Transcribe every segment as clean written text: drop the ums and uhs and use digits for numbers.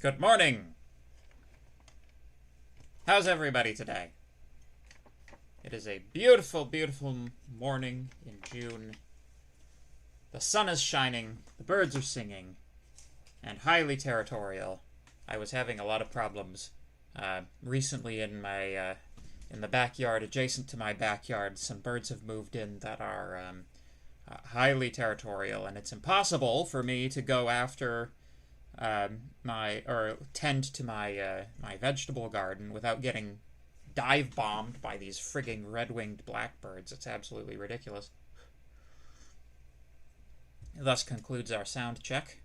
Good morning! How's everybody today? It is a beautiful, beautiful morning in June. The sun is shining, the birds are singing, and highly territorial. I was having a lot of problems recently in my in the backyard adjacent to my backyard. Some birds have moved in that are highly territorial, and it's impossible for me to go after tend to my my vegetable garden without getting dive bombed by these frigging red-winged blackbirds. It's absolutely ridiculous. Thus concludes our sound check.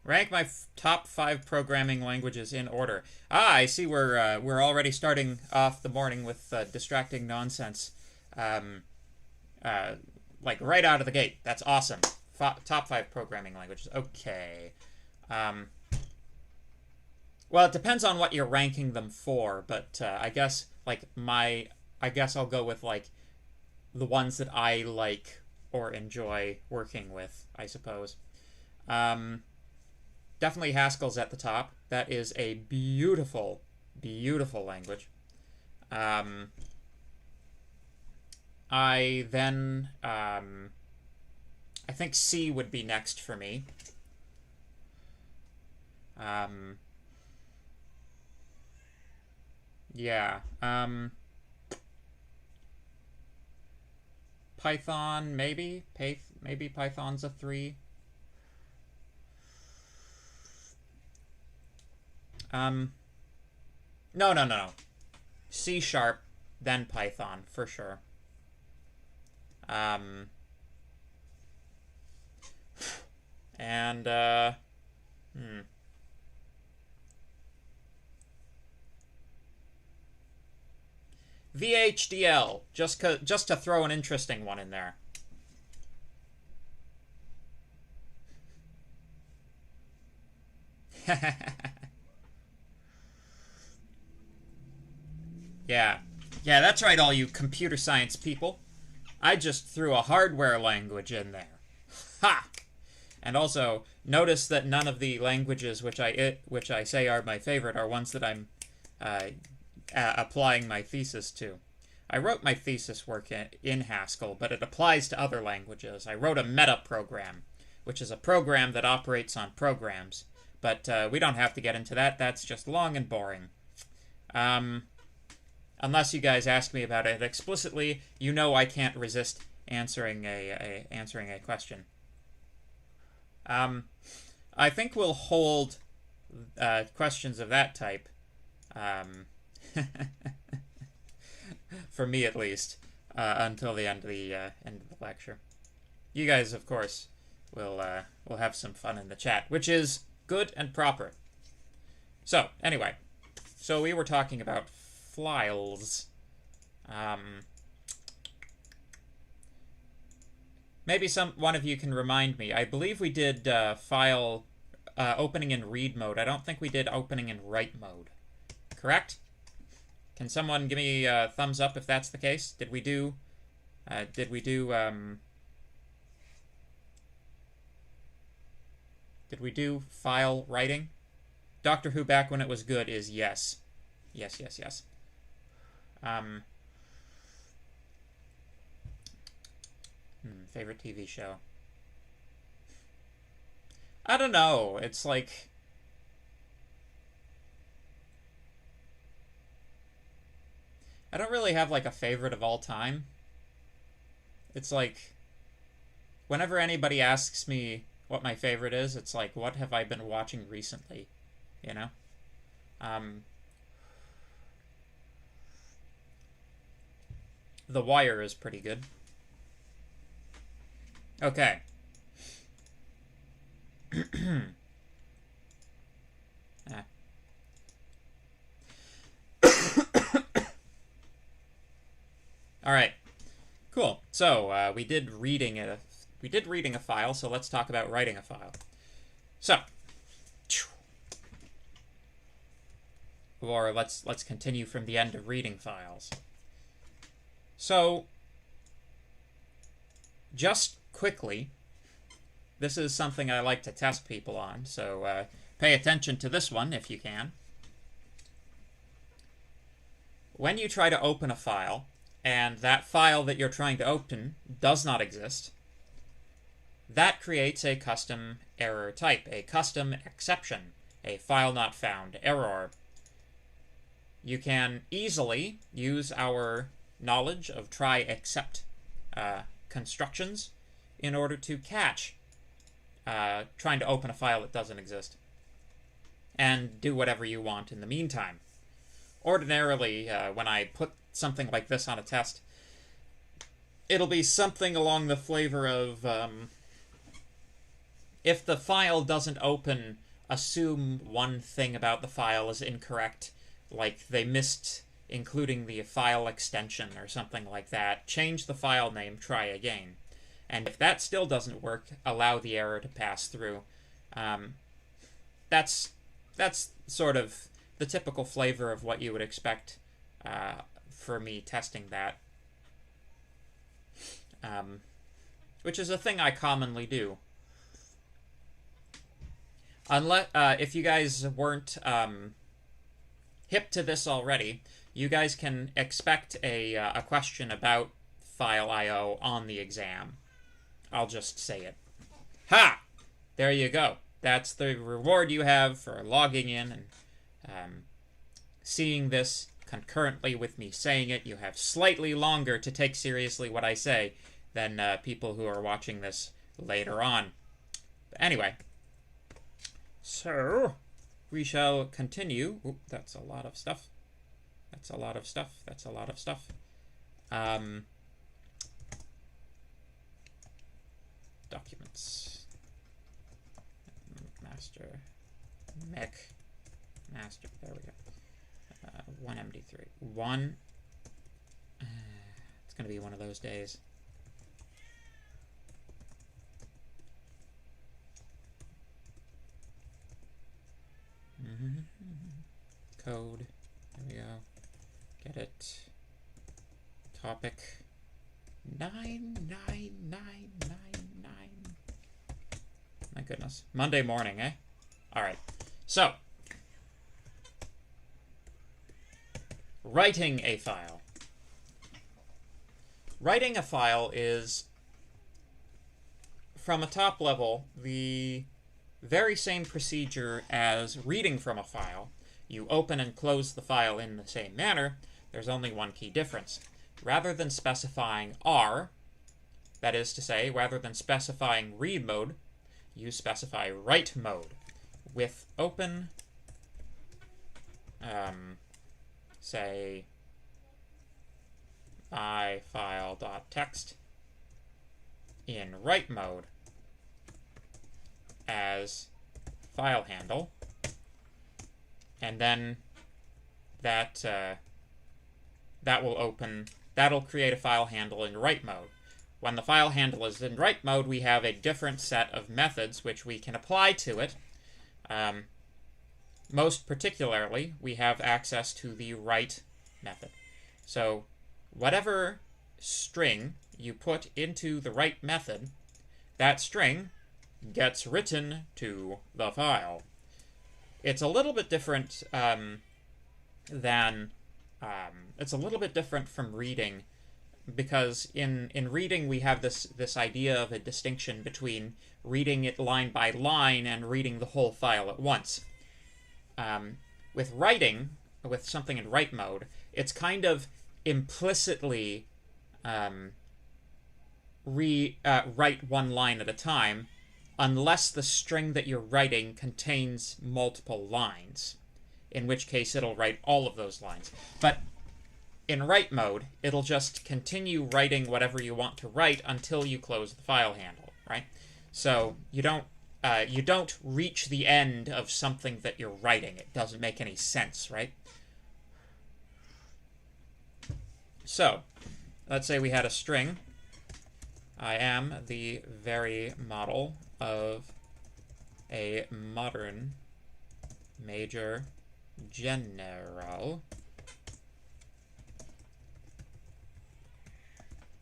Rank my top 5 programming languages in order. Ah, I see we're already starting off the morning with distracting nonsense. Like right out of the gate. That's awesome. Top 5 programming languages. Okay. Well, it depends on what you're ranking them for, but I guess I'll go with like the ones that I like or enjoy working with, I suppose. Definitely Haskell's at the top. That is a beautiful, beautiful language. I think C would be next for me. Yeah. Python, maybe? Maybe Python's a 3. No. C#, then Python, for sure. VHDL, just to throw an interesting one in there. Yeah, that's right, all you computer science people. I just threw a hardware language in there. Ha! And also, notice that none of the languages which I say are my favorite are ones that I'm applying my thesis to. I wrote my thesis work in Haskell, but it applies to other languages. I wrote a meta program, which is a program that operates on programs. But we don't have to get into that. That's just long and boring. Unless you guys ask me about it explicitly, you know I can't resist answering a question. I think we'll hold questions of that type, for me at least, until the end of the lecture. You guys, of course, will have some fun in the chat, which is good and proper. So anyway, so we were talking about files. Maybe one of you can remind me. I believe we did file opening in read mode. I don't think we did opening in write mode. Correct? Can someone give me a thumbs up if that's the case? Did we do file writing? Doctor Who back when it was good is yes. Yes. Favorite TV show? I don't know. It's like... I don't really have like a favorite of all time. It's like... Whenever anybody asks me what my favorite is, it's like, what have I been watching recently? You know? The Wire is pretty good. Okay. All right. Cool. So we did reading a file. So let's talk about writing a file. So or let's continue from the end of reading files. So, just quickly, this is something I like to test people on, so pay attention to this one if you can. When you try to open a file, and that file that you're trying to open does not exist, that creates a custom error type, a custom exception, a file not found error. You can easily use our knowledge of try except constructions in order to catch trying to open a file that doesn't exist, and do whatever you want in the meantime. Ordinarily, when I put something like this on a test, it'll be something along the flavor of, if the file doesn't open, assume one thing about the file is incorrect, like they missed including the file extension or something like that. Change the file name, try again. And if that still doesn't work, allow the error to pass through. That's sort of the typical flavor of what you would expect for me testing that. Which is a thing I commonly do. Unless, if you guys weren't hip to this already, you guys can expect a question about file I/O on the exam. I'll just say it. Ha! There you go. That's the reward you have for logging in and seeing this concurrently with me saying it. You have slightly longer to take seriously what I say than people who are watching this later on. But anyway, so we shall continue. Oop, that's a lot of stuff. That's a lot of stuff. That's a lot of stuff. Documents. Master. Mech. Master. There we go. 1MD3. One. It's going to be one of those days. Code. There we go. Get it. Topic. 99999. My goodness. Monday morning, eh? Alright. So. Writing a file. Writing a file is, from a top level, the very same procedure as reading from a file. You open and close the file in the same manner. There's only one key difference. Rather than specifying R, that is to say, rather than specifying read mode, you specify write mode with open, say, myFile.txt in write mode as FileHandle, and then that will open. That'll create a FileHandle in write mode. When the FileHandle is in write mode, we have a different set of methods which we can apply to it. Most particularly, we have access to the write method. So whatever string you put into the write method, that string gets written to the file. It's a little bit different it's a little bit different from reading, because in reading we have this idea of a distinction between reading it line by line and reading the whole file at once. With writing, with something in write mode, it's kind of implicitly write one line at a time, unless the string that you're writing contains multiple lines, in which case it'll write all of those lines. But in write mode, it'll just continue writing whatever you want to write until you close the FileHandle, right? So you don't reach the end of something that you're writing. It doesn't make any sense, right? So let's say we had a string. I am the very model of a modern major general.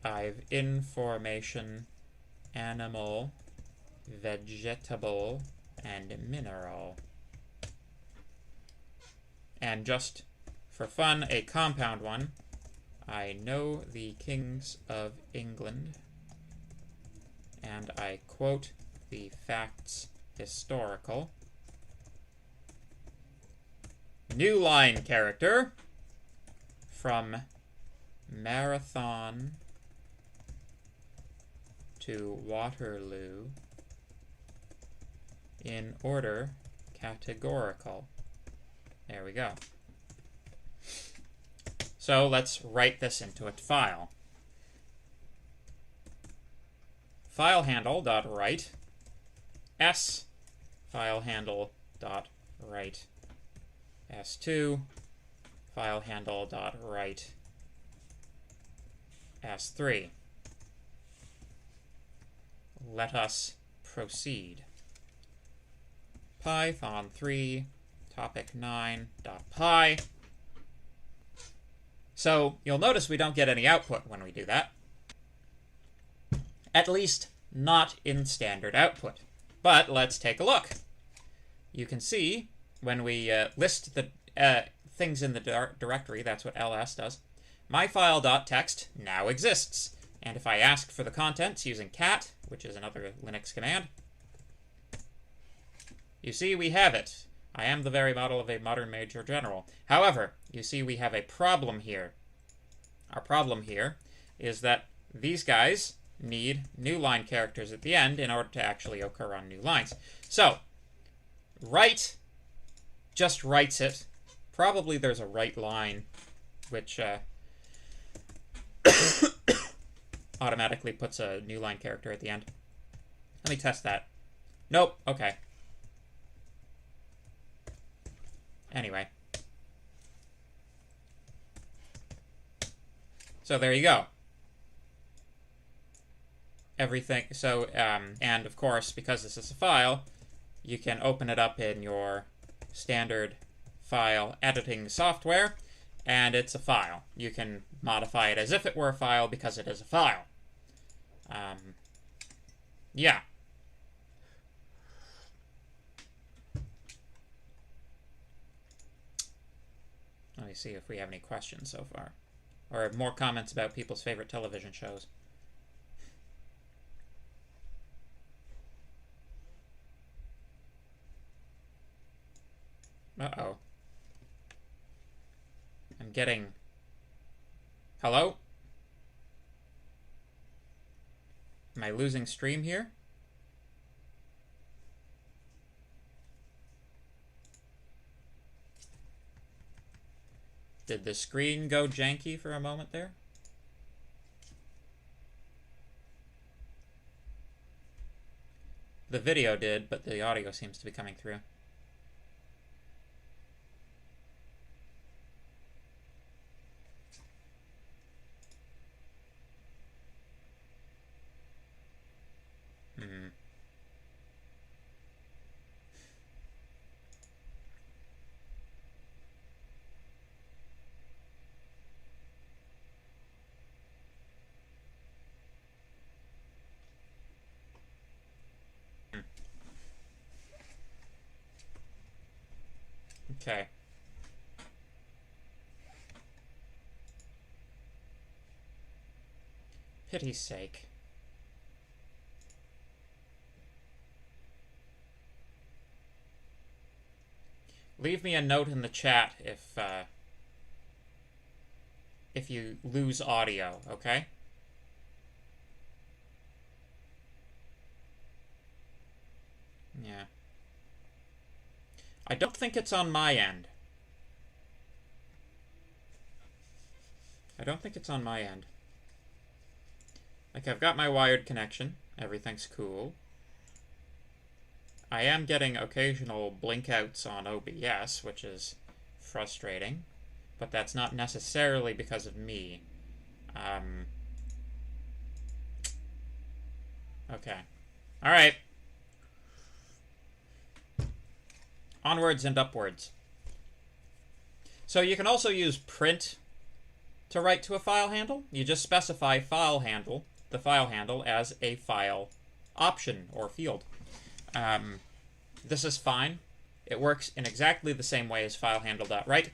I've information, animal, vegetable, and mineral. And just for fun, a compound one. I know the kings of England, and I quote the facts historical. New line character from Marathon to Waterloo in order categorical. There we go. So let's write this into a file. FileHandle.write s FileHandle.write s2 FileHandle.write s3. Let us proceed. Python 3 topic 9.py. So you'll notice we don't get any output when we do that. At least not in standard output. But let's take a look. You can see when we list the things in the directory, that's what ls does, myfile.txt now exists. And if I ask for the contents using cat, which is another Linux command, you see we have it. I am the very model of a modern major general. However, you see we have a problem here. Our problem here is that these guys need new line characters at the end in order to actually occur on new lines. So, write just writes it. Probably there's a write line, which automatically puts a new line character at the end. Let me test that. Nope, okay. Anyway. So there you go. Everything, so, and of course, because this is a file, you can open it up in your standard file editing software, and it's a file. You can modify it as if it were a file because it is a file. Yeah. Let me see if we have any questions so far. Or more comments about people's favorite television shows. Uh-oh. I'm getting... Hello? Am I losing stream here? Did the screen go janky for a moment there? The video did, but the audio seems to be coming through. Okay. Pity's sake. Leave me a note in the chat if you lose audio, okay? Yeah. I don't think it's on my end. I don't think it's on my end. Like, I've got my wired connection. Everything's cool. I am getting occasional blinkouts on OBS, which is frustrating. But that's not necessarily because of me. Okay. Alright. Onwards and upwards. So you can also use print to write to a file handle. You just specify the file handle as a file option or field. This is fine. It works in exactly the same way as FileHandle.write.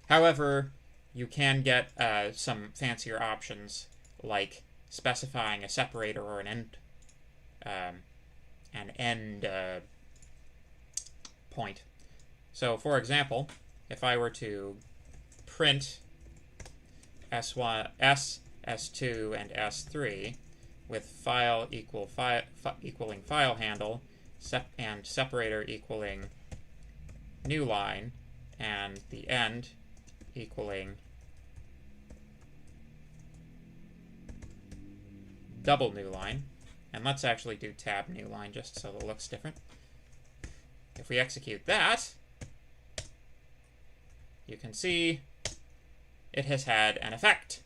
However, you can get some fancier options like specifying a separator or an end point. So, for example, if I were to print S1, S, S2, and S3 with file equaling file handle and separator equaling new line and the end equaling double new line, and let's actually do tab new line just so it looks different. If we execute that, you can see it has had an effect.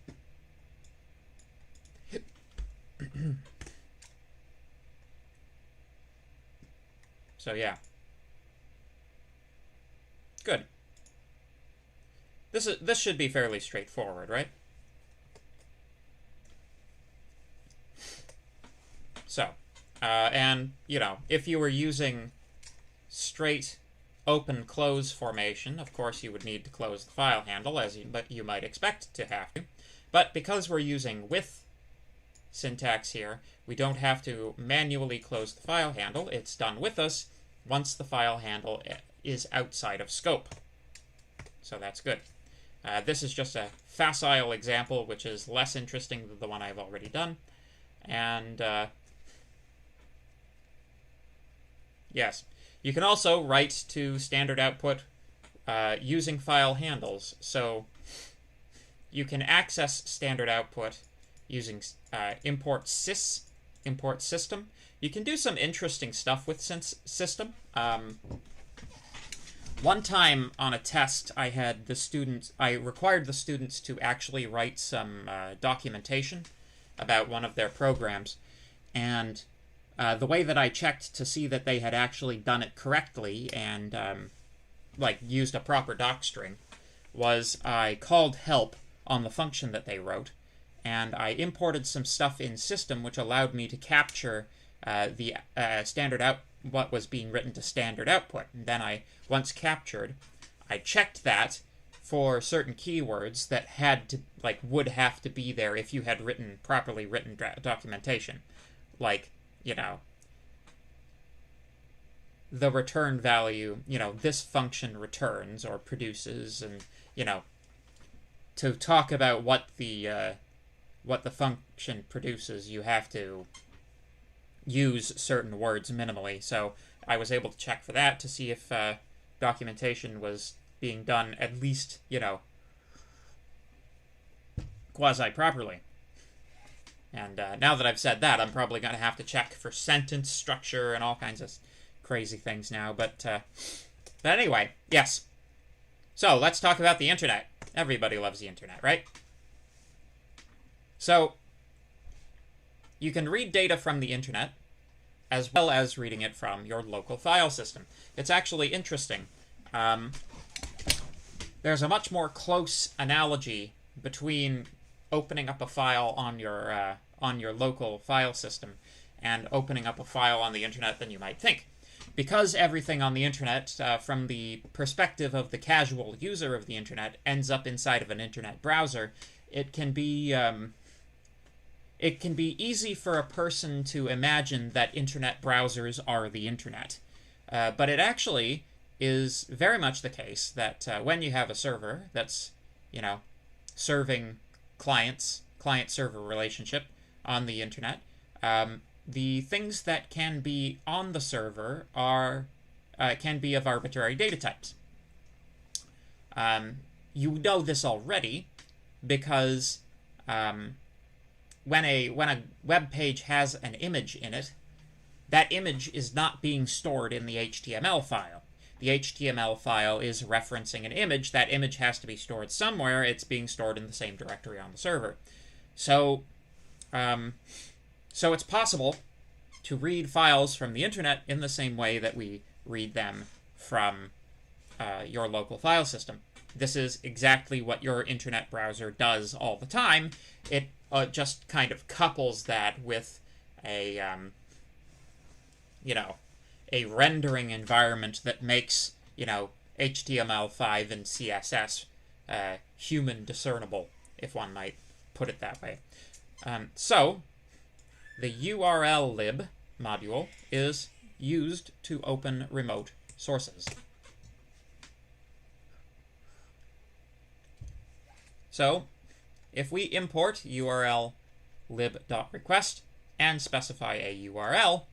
So yeah. Good. This should be fairly straightforward, right? So, and, you know, if you were using straight open-close formation, of course you would need to close the file handle, but you might expect to have to. But because we're using with syntax here, we don't have to manually close the file handle. It's done with us once the file handle is outside of scope. So that's good. This is just a facile example, which is less interesting than the one I've already done. And yes, you can also write to standard output using file handles. So you can access standard output using import system. You can do some interesting stuff with system. One time on a test, I required the students to actually write some documentation about one of their programs, and the way that I checked to see that they had actually done it correctly and like used a proper docstring was I called help on the function that they wrote, and I imported some stuff in system which allowed me to capture the what was being written to standard output. And then once captured, I checked that for certain keywords that would have to be there if you had properly written documentation. Like, you know, the return value, you know, this function returns or produces, and, you know, to talk about what the function produces, you have to use certain words minimally. So I was able to check for that to see if documentation was being done at least, you know, quasi-properly. And now that I've said that, I'm probably going to have to check for sentence structure and all kinds of crazy things now. But anyway, yes. So let's talk about the internet. Everybody loves the internet, right? So you can read data from the internet as well as reading it from your local file system. It's actually interesting. There's a much more close analogy between opening up a file on your local file system and opening up a file on the internet than you might think. Because everything on the internet, from the perspective of the casual user of the internet, ends up inside of an internet browser, it can be easy for a person to imagine that internet browsers are the internet. But it actually is very much the case that when you have a server that's, you know, serving client-server relationship on the internet, the things that can be on the server can be of arbitrary data types. You know this already because when a web page has an image in it, that image is not being stored in the HTML file. The HTML file is referencing an image. That image has to be stored somewhere. It's being stored in the same directory on the server. So, so it's possible to read files from the internet in the same way that we read them from your local file system. This is exactly what your internet browser does all the time. It just kind of couples that with a, a rendering environment that makes, HTML5 and CSS human discernible, if one might put it that way. So, the URLLib module is used to open remote sources. So, if we import URLLib.request and specify a URL,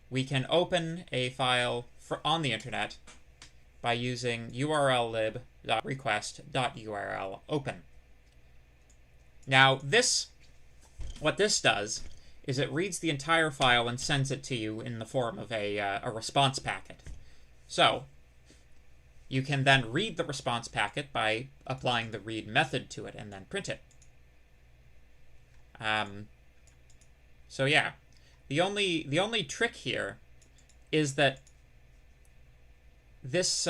we can open a file on the internet by using URLLib.request.URL open. Now, what this does is it reads the entire file and sends it to you in the form of a response packet. So, you can then read the response packet by applying the read method to it and then print it. So yeah, the only trick here is that this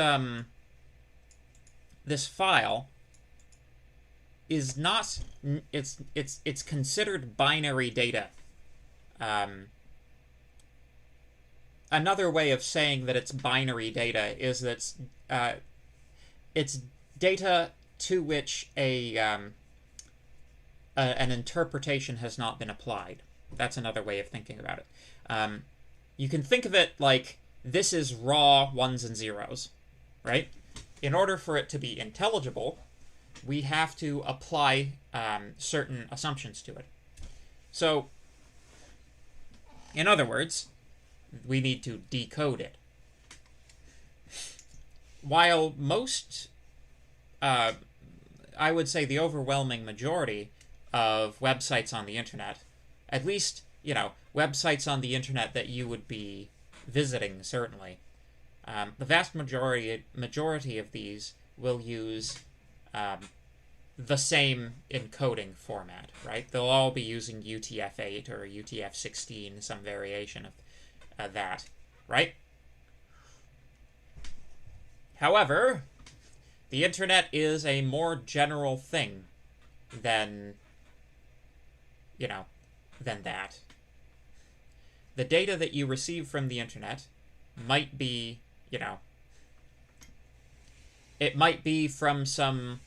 this file is not it's considered binary data. Another way of saying that it's binary data is that it's data to which an interpretation has not been applied. That's another way of thinking about it. You can think of it like this is raw ones and zeros, right? In order for it to be intelligible, we have to apply certain assumptions to it. So, in other words, we need to decode it. While most, I would say the overwhelming majority of websites on the internet, at least, websites on the internet that you would be visiting, certainly, the vast majority of these will use the same encoding format, right? They'll all be using UTF-8 or UTF-16, some variation of that, right? However, the internet is a more general thing than, than that. The data that you receive from the internet might be, it might be from some,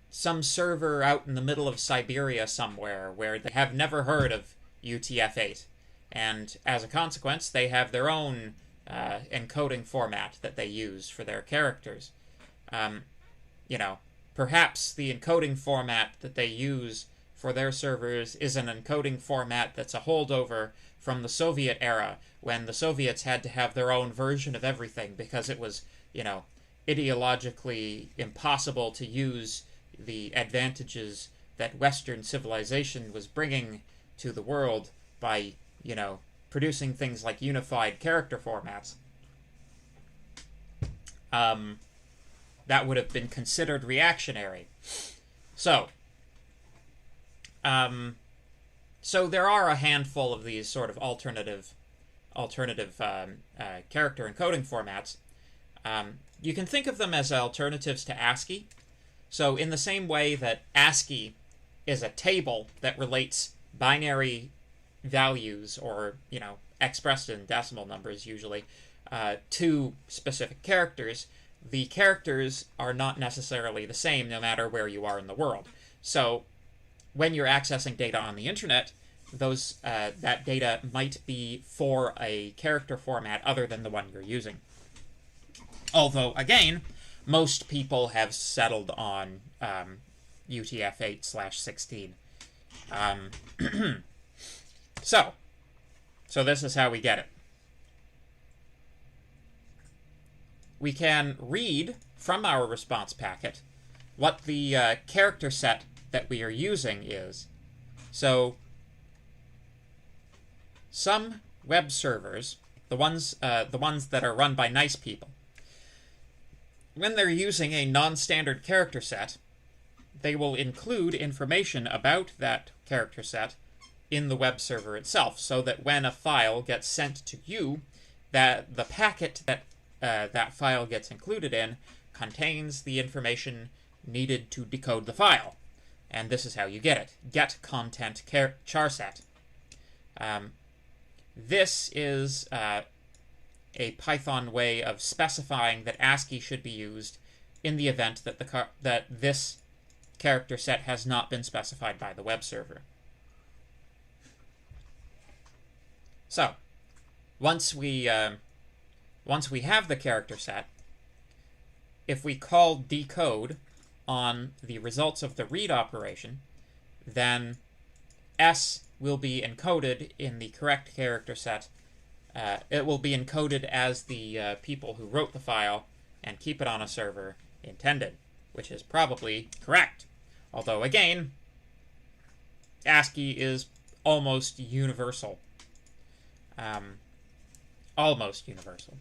some server out in the middle of Siberia somewhere where they have never heard of UTF-8. And as a consequence, they have their own encoding format that they use for their characters. Perhaps the encoding format that they use for their servers is an encoding format that's a holdover from the Soviet era, when the Soviets had to have their own version of everything because it was, ideologically impossible to use the advantages that Western civilization was bringing to the world by, producing things like unified character formats. That would have been considered reactionary. So, so there are a handful of these sort of alternative character encoding formats. You can think of them as alternatives to ASCII. So in the same way that ASCII is a table that relates binary values, or, expressed in decimal numbers usually, to specific characters, the characters are not necessarily the same no matter where you are in the world. So when you're accessing data on the internet, that data might be for a character format other than the one you're using. Although, again, most people have settled on UTF-8/16. So this is how we get it. We can read from our response packet what the character set that we are using is. So some web servers, the ones that are run by nice people, when they're using a non-standard character set, they will include information about that character set in the web server itself, so that when a file gets sent to you, that the packet that that file gets included in contains the information needed to decode the file. And this is how you get it. Get content charset. This is a Python way of specifying that ASCII should be used in the event that that this character set has not been specified by the web server. So, once we have the character set, if we call decode on the results of the read operation, then S will be encoded in the correct character set. It will be encoded as the people who wrote the file and keep it on a server intended, which is probably correct. Although, again, ASCII is almost universal. Almost universal.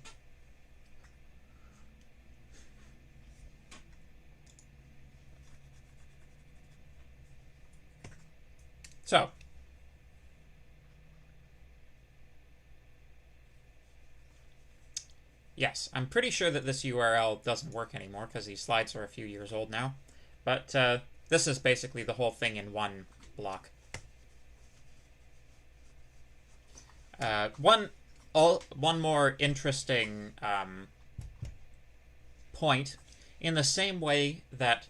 So, yes, I'm pretty sure that this URL doesn't work anymore because these slides are a few years old now. But this is basically the whole thing in one block. One more interesting point, in the same way that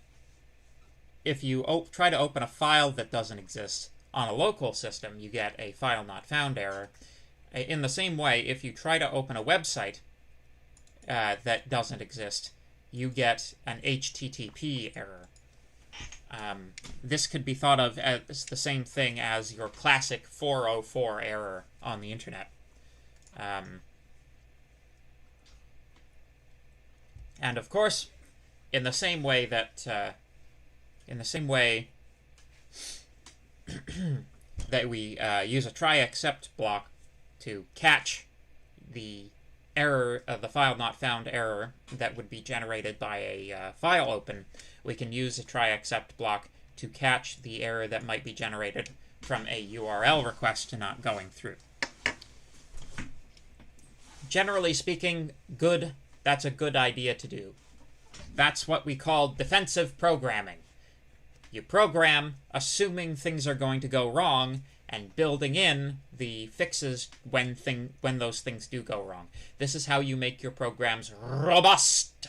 if you try to open a file that doesn't exist on a local system, you get a file not found error. In the same way, if you try to open a website that doesn't exist, you get an HTTP error. This could be thought of as the same thing as your classic 404 error on the internet. And of course, in the same way that that we use a try except block to catch the error of the file not found error that would be generated by a file open, we can use a try except block to catch the error that might be generated from a URL request not going through. Generally speaking, that's a good idea to do. That's what we call defensive programming. You program assuming things are going to go wrong and building in the fixes when those things do go wrong. This is how you make your programs robust.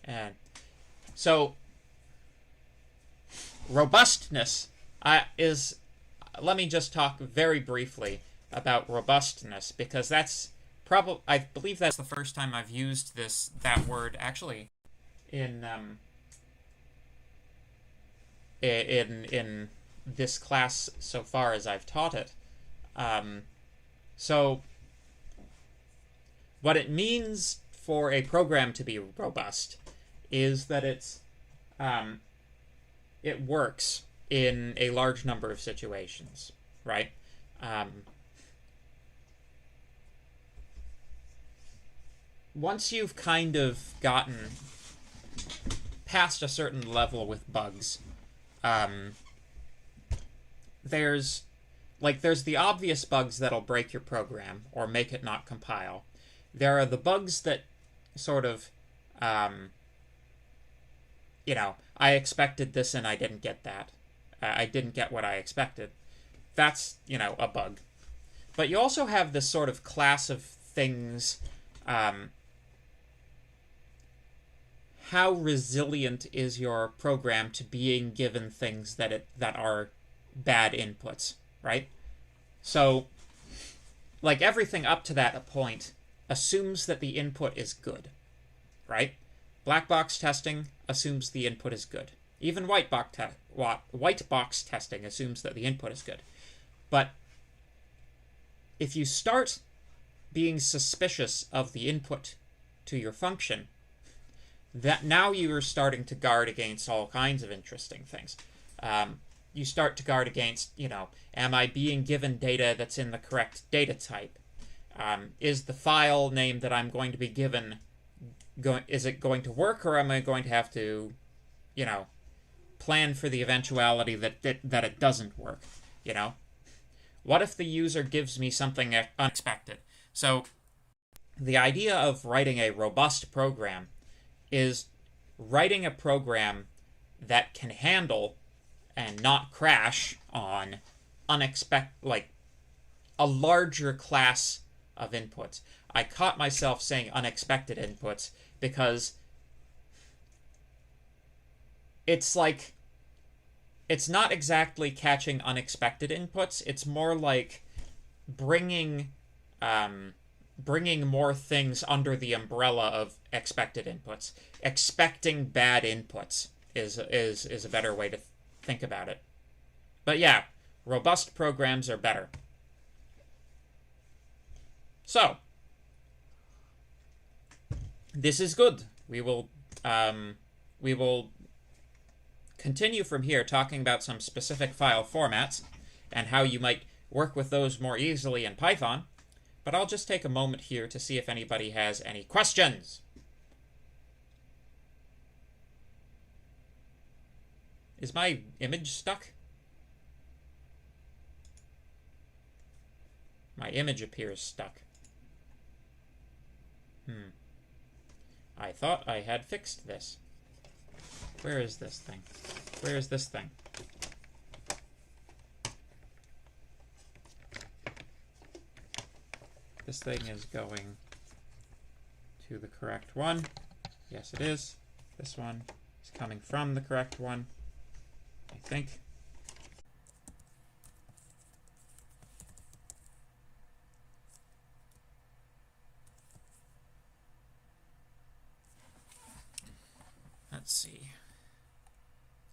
And so robustness is, let me just talk very briefly about robustness, because that's probably, I believe that's the first time I've used that word actually in this class so far as I've taught it. So what it means for a program to be robust is that it works in a large number of situations, right? Once you've kind of gotten past a certain level with bugs, there's the obvious bugs that'll break your program or make it not compile. There are the bugs that sort of, I expected this and I didn't get that. I didn't get what I expected. That's, a bug. But you also have this sort of class of things. How resilient is your program to being given things that are bad inputs, right? So, like, everything up to that point assumes that the input is good, right? Black box testing assumes the input is good. Even white box testing assumes that the input is good. But if you start being suspicious of the input to your function, that now you are starting to guard against all kinds of interesting things. You start to guard against, am I being given data that's in the correct data type? Is the file name that I'm going to be given, is it going to work, or am I going to have to, plan for the eventuality that it doesn't work, What if the user gives me something unexpected? So the idea of writing a robust program is writing a program that can handle and not crash on like a larger class of inputs. I caught myself saying unexpected inputs because it's like, it's not exactly catching unexpected inputs. It's more like bringing more things under the umbrella of expected inputs. Expecting bad inputs is a better way to think about it. But yeah, robust programs are better. So, this is good. We will continue from here talking about some specific file formats and how you might work with those more easily in Python. But I'll just take a moment here to see if anybody has any questions. Is my image stuck? My image appears stuck. I thought I had fixed this. Where is this thing? Where is this thing? This thing is going to the correct one. Yes, it is. This one is coming from the correct one, I think. Let's see.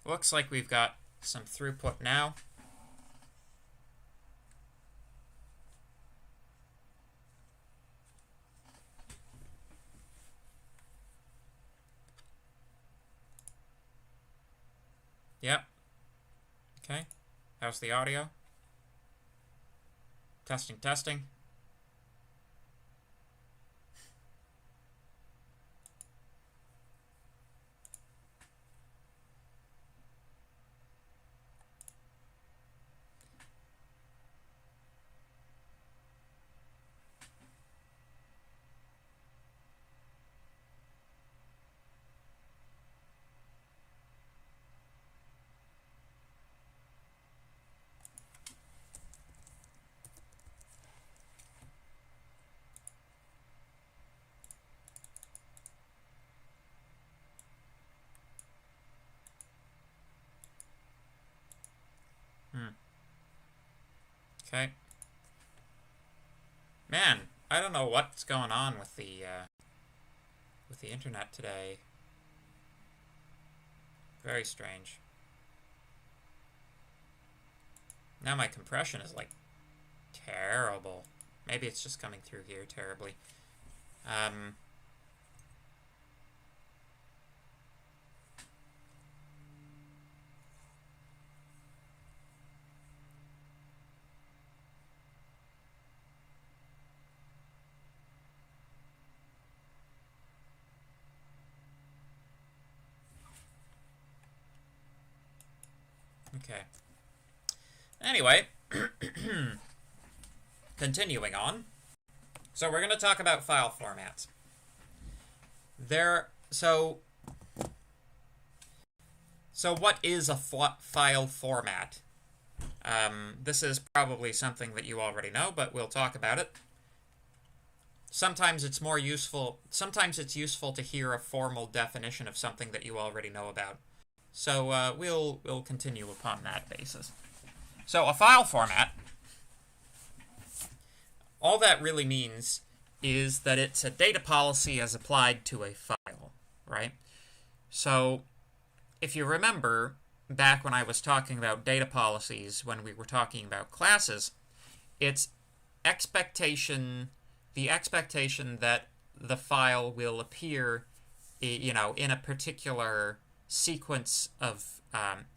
Looks like we've got some throughput now. Yep. Okay. How's the audio? Testing, testing. Okay. Man, I don't know what's going on with the internet today. Very strange. Now my compression is like terrible. Maybe it's just coming through here terribly. Okay. Anyway, continuing on. So we're going to talk about file formats. So what is a file format? This is probably something that you already know, but we'll talk about it. Sometimes it's useful to hear a formal definition of something that you already know about. So we'll continue upon that basis. So a file format, all that really means is that it's a data policy as applied to a file, right? So if you remember back when I was talking about data policies, when we were talking about classes, it's the expectation that the file will appear, in a particular sequence of,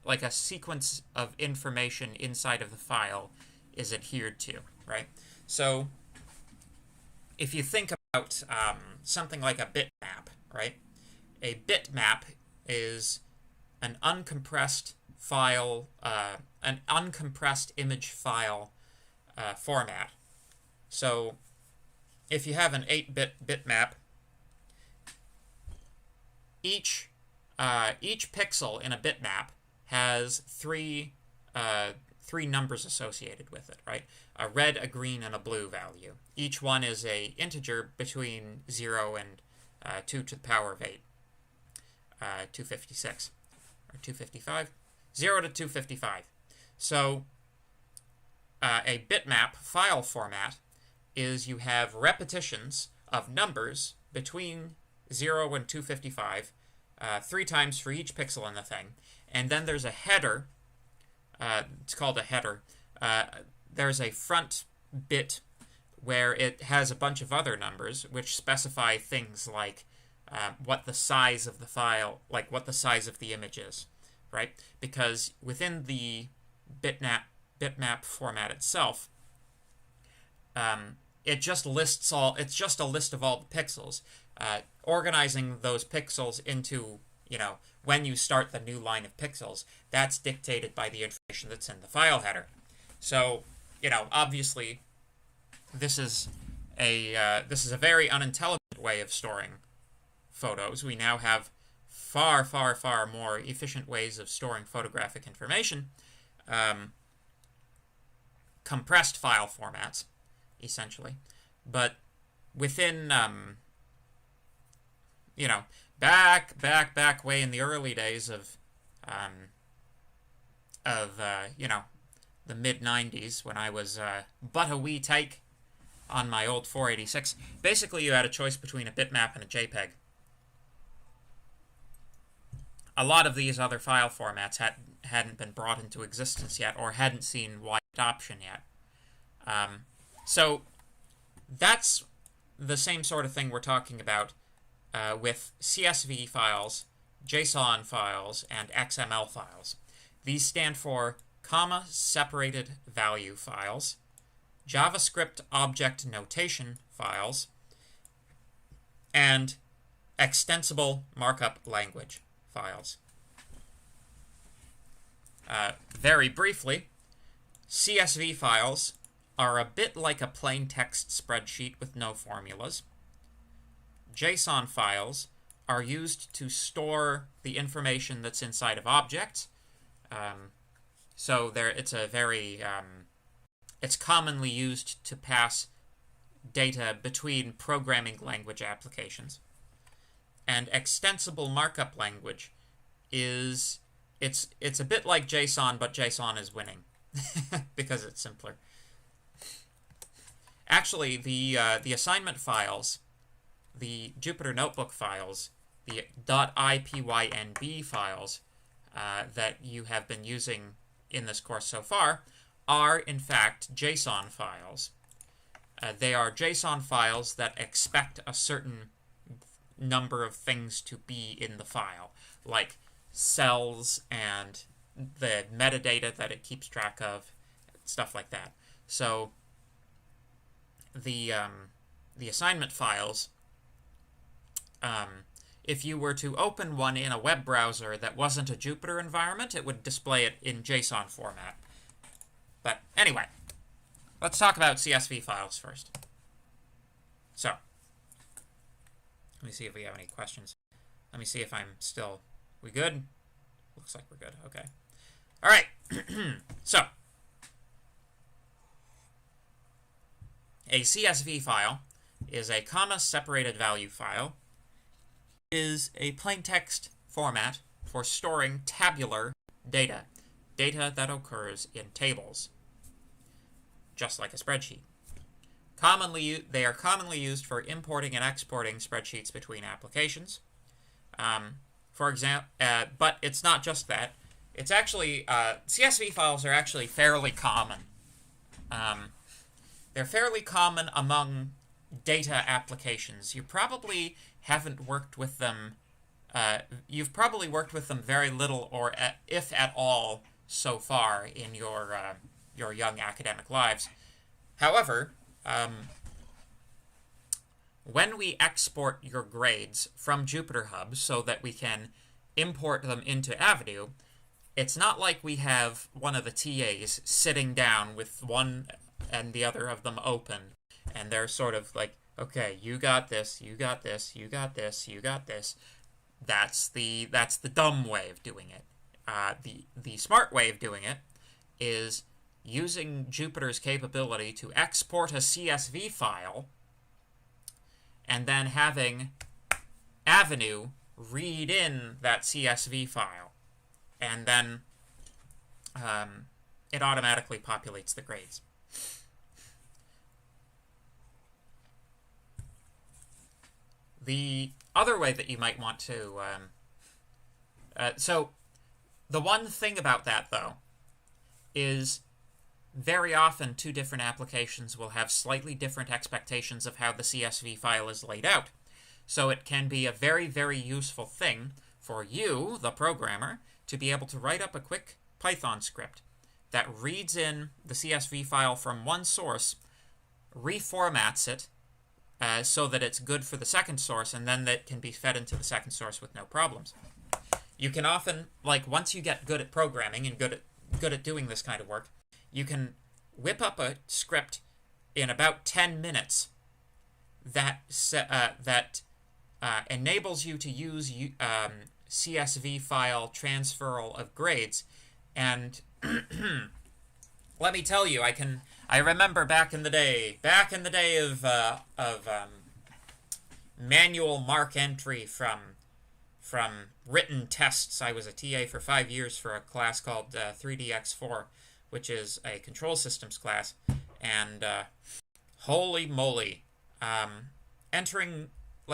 like a sequence of information inside of the file is adhered to, right? So if you think about something like a bitmap, right? A bitmap is an uncompressed file, an uncompressed image file format. So if you have an 8-bit bitmap, each pixel in a bitmap has three numbers associated with it, right? A red, a green, and a blue value. Each one is a integer between 0 and 2 to the power of 8. 256. Or 255? 0 to 255. So a bitmap file format is you have repetitions of numbers between 0 and 255, 3 times for each pixel in the thing. And then there's a header. It's called a header. There's a front bit where it has a bunch of other numbers which specify things like what the size of the file, like what the size of the image is, right? Because within the bitmap format itself, it just lists all. It's just a list of all the pixels. Organizing those pixels into, when you start the new line of pixels, that's dictated by the information that's in the file header. So, obviously, this is a very unintelligent way of storing photos. We now have far, far, far more efficient ways of storing photographic information. Compressed file formats, essentially. But within, back way in the early days of the mid-90s, when I was but a wee tyke on my old 486, basically you had a choice between a bitmap and a JPEG. A lot of these other file formats hadn't been brought into existence yet, or hadn't seen wide adoption yet. So that's the same sort of thing we're talking about with CSV files, JSON files, and XML files. These stand for comma-separated value files, JavaScript object notation files, and extensible markup language files. Very briefly, CSV files are a bit like a plain text spreadsheet with no formulas. JSON files are used to store the information that's inside of objects. So it's commonly used to pass data between programming language applications. And extensible markup language it's a bit like JSON, but JSON is winning because it's simpler. Actually, the assignment files, the Jupyter Notebook files, the .ipynb files that you have been using in this course so far are, in fact, JSON files. They are JSON files that expect a certain number of things to be in the file, like cells and the metadata that it keeps track of, stuff like that. So the assignment files, if you were to open one in a web browser that wasn't a Jupyter environment, it would display it in JSON format. But anyway, let's talk about CSV files first. So, let me see if we have any questions. Let me see if I'm still... We good? Looks like we're good. Okay. All right. So, a CSV file is a comma-separated value file. It is a plain text format for storing tabular data, data that occurs in tables, just like a spreadsheet. They are commonly used for importing and exporting spreadsheets between applications. For example, but it's not just that. It's actually, CSV files are actually fairly common. They're fairly common among data applications. You probably haven't worked with them, you've probably worked with them very little, or if at all, so far in your young academic lives. However, when we export your grades from Jupyter Hub so that we can import them into Avenue, it's not like we have one of the TAs sitting down with one and the other of them open, and they're sort of like, Okay, you got this, you got this, you got this, you got this. That's the dumb way of doing it. The smart way of doing it is using Jupyter's capability to export a CSV file and then having Avenue read in that CSV file, and then it automatically populates the grades. The other way that you might want to... so the one thing about that, though, is very often two different applications will have slightly different expectations of how the CSV file is laid out. So it can be a very, very useful thing for you, the programmer, to be able to write up a quick Python script that reads in the CSV file from one source, reformats it so that it's good for the second source, and then that can be fed into the second source with no problems. You can often, like, once you get good at programming and good at doing this kind of work, you can whip up a script in about 10 minutes that enables you to use CSV file transferal of grades. And let me tell you, I remember back in the day of manual mark entry from written tests. I was a TA for 5 years for a class called 3DX4, which is a control systems class, and holy moly,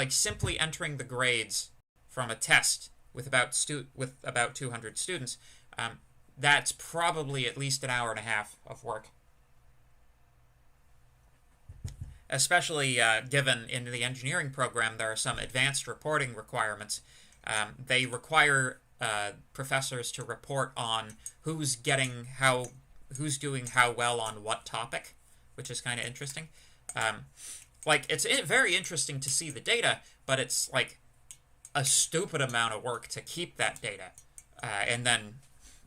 simply entering the grades from a test with about 200 students, that's probably at least an hour and a half of work. Especially given in the engineering program there are some advanced reporting requirements. They require professors to report on who's doing how well on what topic, which is kind of interesting. It's very interesting to see the data, but it's like a stupid amount of work to keep that data and then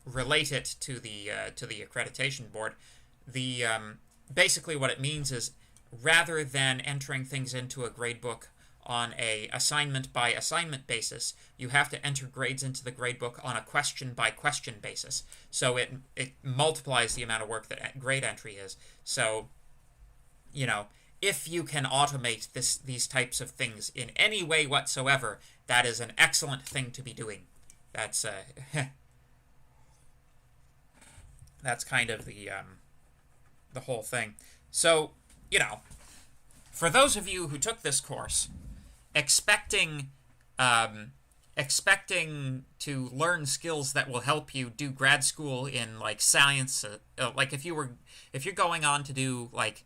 relate it to the accreditation board. Basically what it means is, rather than entering things into a gradebook on a assignment by assignment basis, you have to enter grades into the gradebook on a question by question basis. So it multiplies the amount of work that grade entry is. So, you know, if you can automate these types of things in any way whatsoever, that is an excellent thing to be doing. That's that's kind of the whole thing. So, you know, for those of you who took this course, expecting to learn skills that will help you do grad school in like science, like if you're going on to do like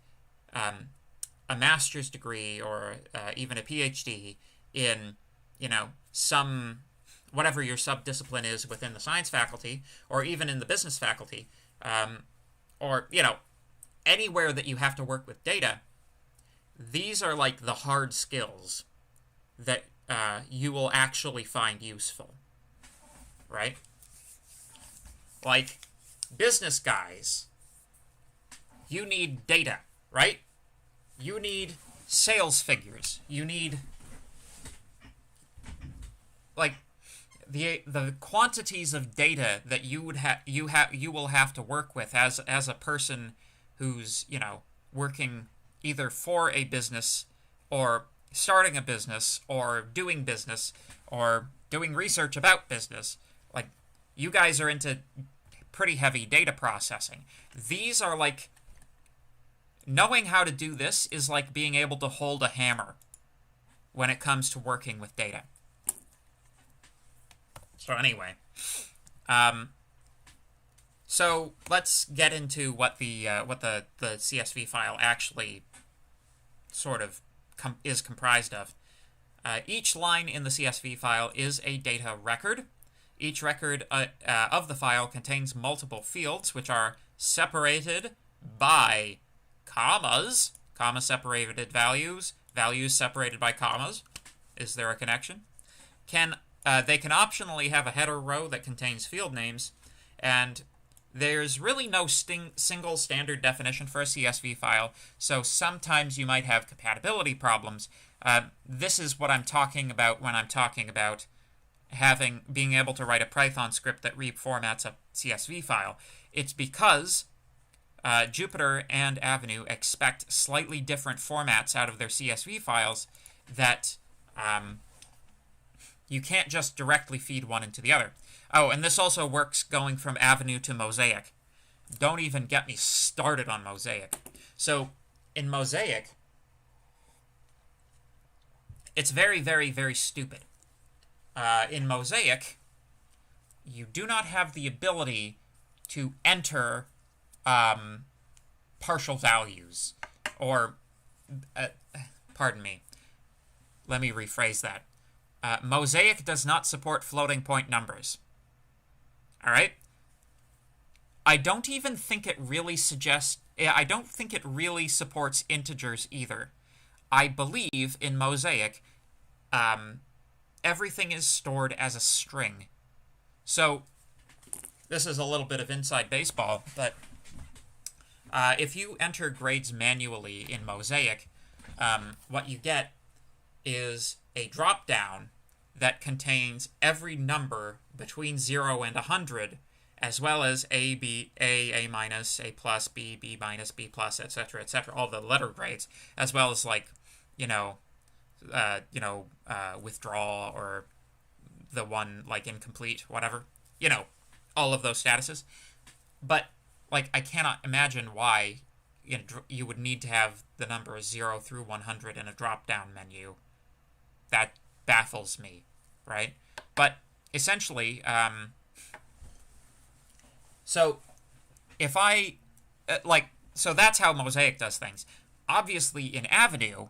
a master's degree or even a PhD in, you know, some whatever your subdiscipline is within the science faculty or even in the business faculty, or, you know, anywhere that you have to work with data, these are like the hard skills that you will actually find useful, right? Like, business guys, you need data, right? You need sales figures. You need, like, the quantities of data that you will have to work with as a person who's, you know, working either for a business or starting a business or doing business or doing research about business. Like, you guys are into pretty heavy data processing. These are like, knowing how to do this is like being able to hold a hammer when it comes to working with data. So anyway, so let's get into what the CSV file actually sort of is comprised of. Each line in the CSV file is a data record. Each record of the file contains multiple fields, which are separated by commas, comma-separated values, values separated by commas. Is there a connection? They can optionally have a header row that contains field names, and there's really no single standard definition for a CSV file, so sometimes you might have compatibility problems. This is what I'm talking about when I'm talking about being able to write a Python script that reformats a CSV file. It's because Jupyter and Avenue expect slightly different formats out of their CSV files that you can't just directly feed one into the other. Oh, and this also works going from Avenue to Mosaic. Don't even get me started on Mosaic. So, in Mosaic, it's very, very, very stupid. In Mosaic, you do not have the ability to enter partial values. Or, pardon me. Let me rephrase that. Mosaic does not support floating point numbers. Alright? I don't even think it really I don't think it really supports integers either. I believe in Mosaic, everything is stored as a string. So, this is a little bit of inside baseball, but if you enter grades manually in Mosaic, what you get is a drop-down that contains every number between 0 and 100, as well as A, B, A minus, A plus, B, B minus, B plus, etc., all the letter grades, as well as, like, withdraw or the one, like, incomplete, whatever. All of those statuses. But, like, I cannot imagine why you would need to have the numbers 0 through 100 in a drop-down menu. That baffles me, right? But, essentially, so, if I, so that's how Mosaic does things. Obviously, in Avenue,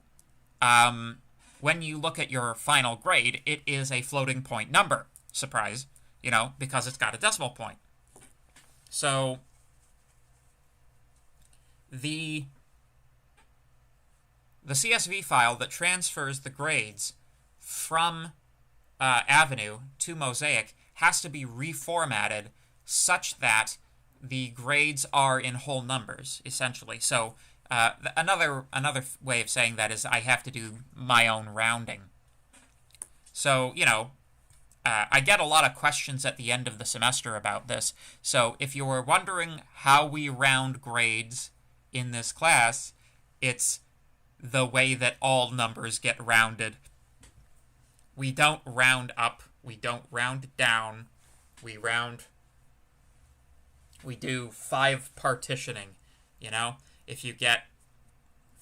when you look at your final grade, it is a floating point number. Surprise, because it's got a decimal point. So, the CSV file that transfers the grades from Avenue to Mosaic has to be reformatted such that the grades are in whole numbers, essentially. So another way of saying that is I have to do my own rounding. So, I get a lot of questions at the end of the semester about this. So if you were wondering how we round grades in this class, it's the way that all numbers get rounded. We don't round up. We don't round down. We do 5 partitioning, If you get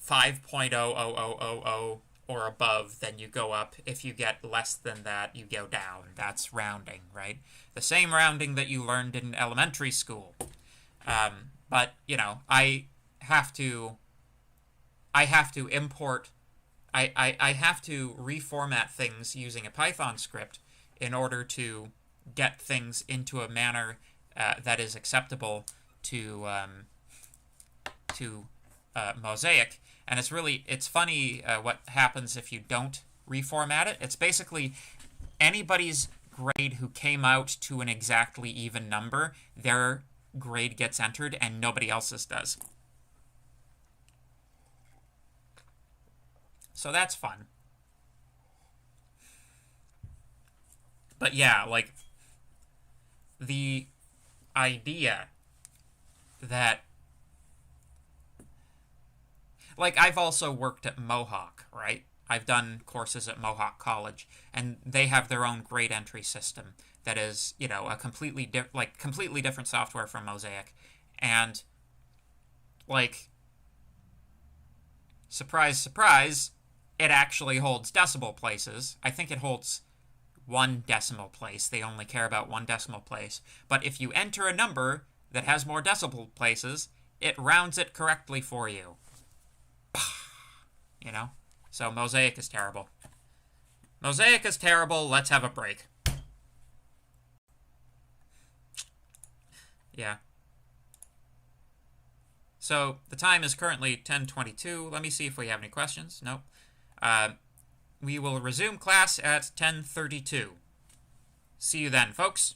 5.00000 or above, then you go up. If you get less than that, you go down. That's rounding, right? The same rounding that you learned in elementary school. But, I have to import, I have to reformat things using a Python script in order to get things into a manner that is acceptable to Mosaic. And it's funny what happens if you don't reformat it. It's basically anybody's grade who came out to an exactly even number, their grade gets entered and nobody else's does. So that's fun. But yeah, like, the idea that, like, I've also worked at Mohawk, right? I've done courses at Mohawk College, and they have their own grade entry system that is, a completely different software from Mosaic. And, like, surprise, surprise, it actually holds decimal places. I think it holds 1 decimal place. They only care about 1 decimal place. But if you enter a number that has more decimal places, it rounds it correctly for you. So Mosaic is terrible. Mosaic is terrible. Let's have a break. Yeah. So the time is currently 10:22. Let me see if we have any questions. Nope. We will resume class at 10:32. See you then, folks.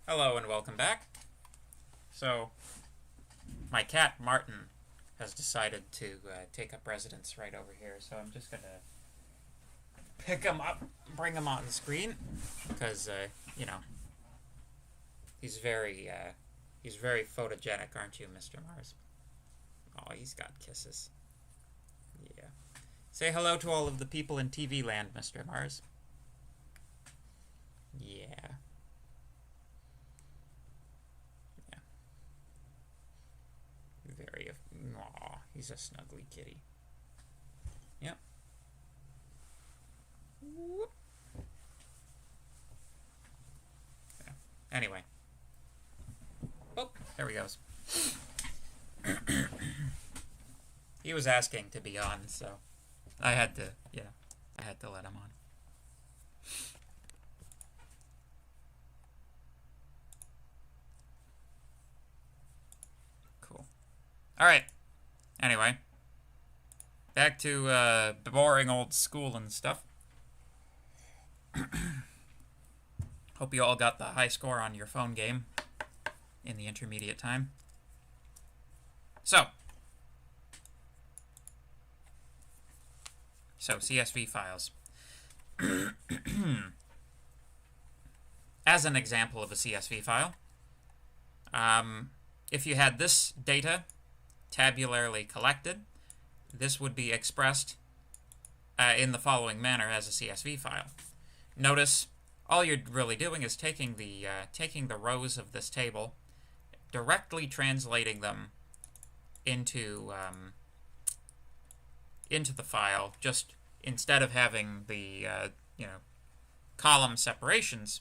Hello and welcome back. So, my cat Martin has decided to take up residence right over here, so I'm just gonna pick him up, bring him on the screen, because you know, he's very photogenic, aren't you, Mr. Mars? Oh, he's got kisses. Yeah. Say hello to all of the people in TV land, Mr. Mars. Yeah. library. Aw, he's a snuggly kitty. Yep. Whoop. Yeah. Anyway. Oh, there he goes. He was asking to be on, so I had to, I had to let him on. Cool. All right. Anyway, back to boring old school and stuff. Hope you all got the high score on your phone game in the intermediate time. So CSV files. As an example of a CSV file, if you had this data tabularly collected, this would be expressed in the following manner as a CSV file. Notice all you're really doing is taking the rows of this table, directly translating them into the file. Just instead of having the column separations,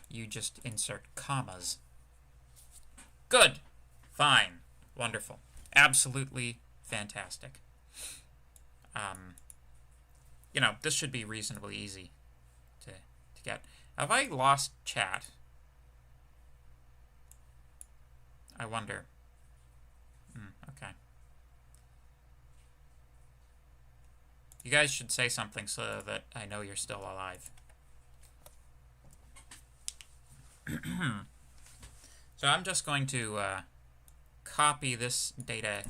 you just insert commas. Good, fine, wonderful, absolutely fantastic. This should be reasonably easy to get. Have I lost chat? I wonder. Okay. You guys should say something so that I know you're still alive. So I'm just going to copy this data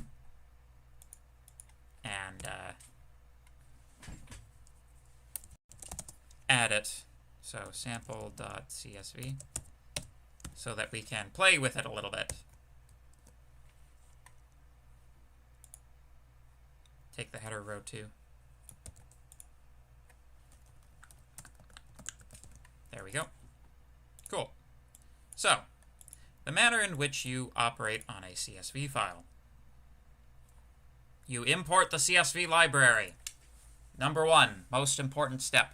and add it. So sample.csv, so that we can play with it a little bit. Take the header row too. There we go. Cool. So, the manner in which you operate on a CSV file. You import the CSV library. Number one, most important step.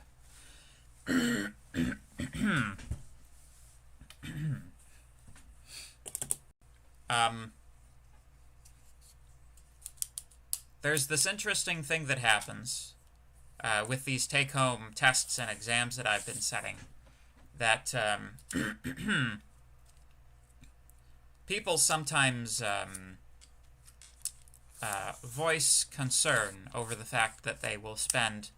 There's this interesting thing that happens with these take-home tests and exams that I've been setting, that people sometimes voice concern over the fact that they will spend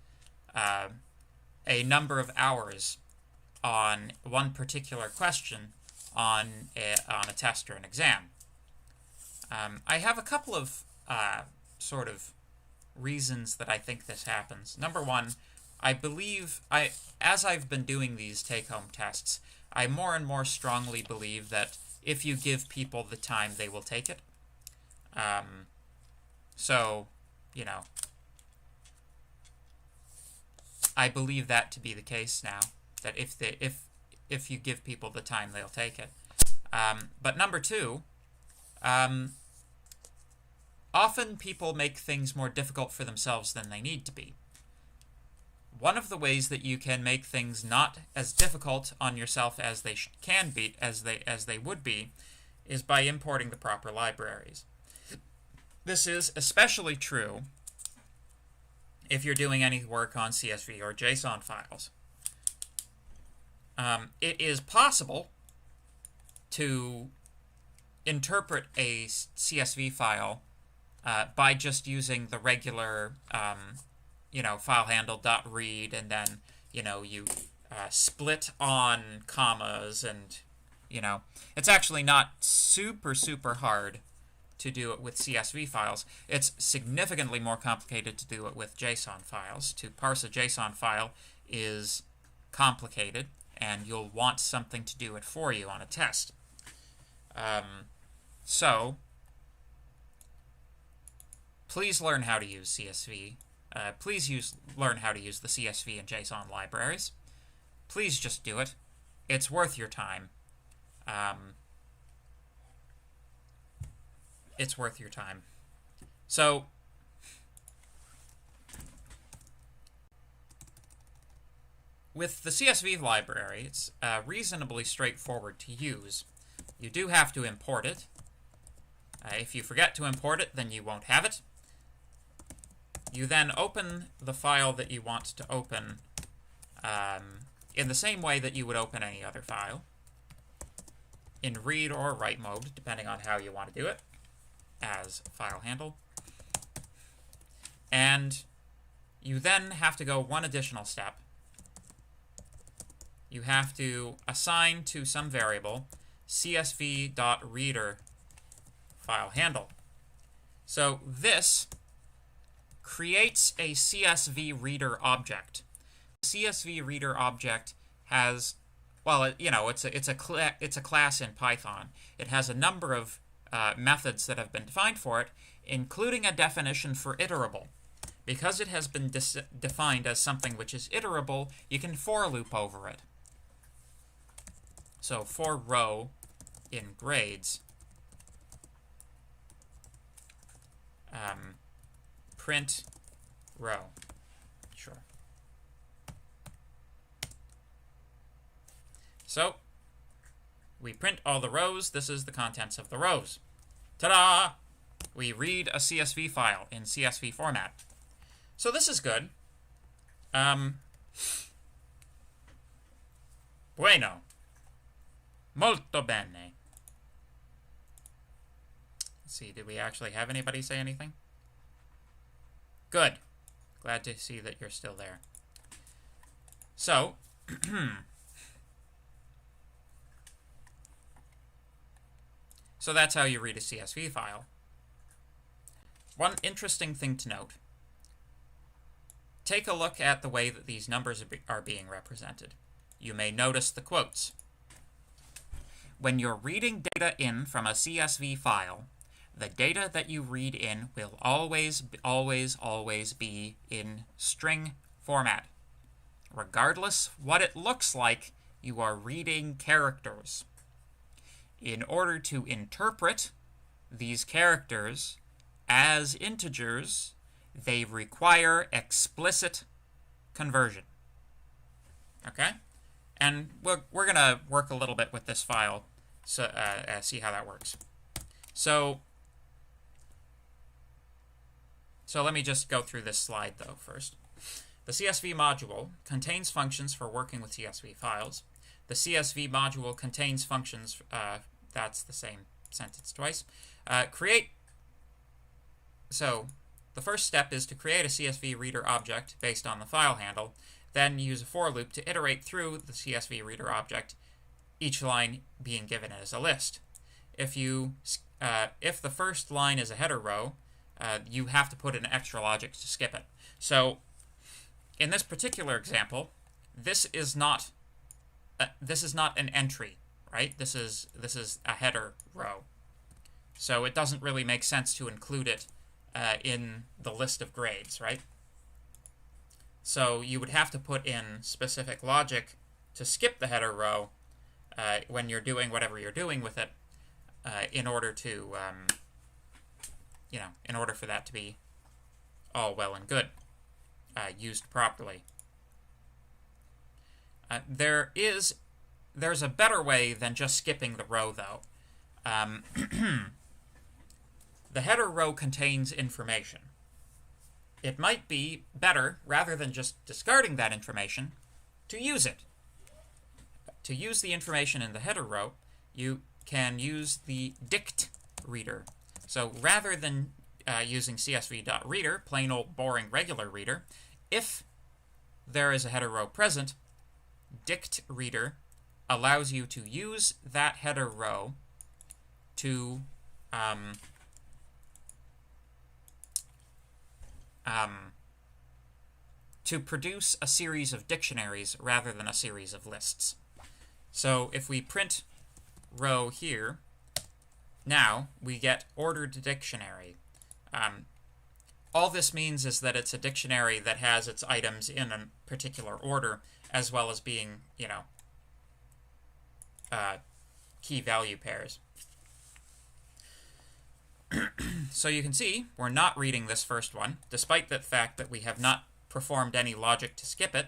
a number of hours on one particular question on a test or an exam. I have a couple of sort of reasons that I think this happens. Number one, I believe, as I've been doing these take-home tests, I more and more strongly believe that if you give people the time, they will take it. So, I believe that to be the case now, that if you give people the time, they'll take it. But number two, often people make things more difficult for themselves than they need to be. One of the ways that you can make things not as difficult on yourself as they can be, as they would be, is by importing the proper libraries. This is especially true if you're doing any work on CSV or JSON files. It is possible to interpret a CSV file by just using the regular, FileHandle.read, and then, you split on commas, and, it's actually not super hard to do it with CSV files. It's significantly more complicated to do it with JSON files. To parse a JSON file is complicated, and you'll want something to do it for you on a test. So, please learn how to use CSV. Please learn how to use the CSV and JSON libraries. Please just do it. It's worth your time. It's worth your time. So with the CSV library, it's reasonably straightforward to use. You do have to import it. If you forget to import it, then you won't have it. You then open the file that you want to open in the same way that you would open any other file, in read or write mode, depending on how you want to do it, as FileHandle. And you then have to go one additional step. You have to assign to some variable csv.reader FileHandle. So this creates a CSV reader object. The CSV reader object has, well, it's a class in Python. It has a number of methods that have been defined for it, including a definition for iterable. Because it has been defined as something which is iterable, you can for loop over it. So for row in grades, print row. Sure. So we print all the rows. This is the contents of the rows. Ta-da! We read a CSV file in CSV format. So this is good. Bueno. Molto bene. Let's see, did we actually have anybody say anything? Good. Glad to see that you're still there. So, so that's how you read a CSV file. One interesting thing to note. Take a look at the way that these numbers are being represented. You may notice the quotes. When you're reading data in from a CSV file, the data that you read in will always be in string format. Regardless what it looks like, you are reading characters. In order to interpret these characters as integers, they require explicit conversion. Okay? And we're going to work a little bit with this file, so see how that works. So let me just go through this slide, though, first. The CSV module contains functions for working with CSV files. The CSV module contains functions, that's the same sentence twice. So the first step is to create a CSV reader object based on the FileHandle, then use a for loop to iterate through the CSV reader object, each line being given as a list. If the first line is a header row, you have to put in extra logic to skip it. So in this particular example, this is not an entry, right? This is a header row. So it doesn't really make sense to include it in the list of grades, right? So you would have to put in specific logic to skip the header row when you're doing whatever you're doing with it, in order to, in order for that to be all well and good, used properly. There's a better way than just skipping the row, though. The header row contains information. It might be better, rather than just discarding that information, to use it. To use the information in the header row, you can use the dict reader. So rather than using csv.reader, plain old boring regular reader, if there is a header row present, dict reader allows you to use that header row to produce a series of dictionaries rather than a series of lists. So if we print row here, now we get ordered dictionary. All this means is that it's a dictionary that has its items in a particular order, as well as being, key value pairs. So you can see we're not reading this first one, despite the fact that we have not performed any logic to skip it.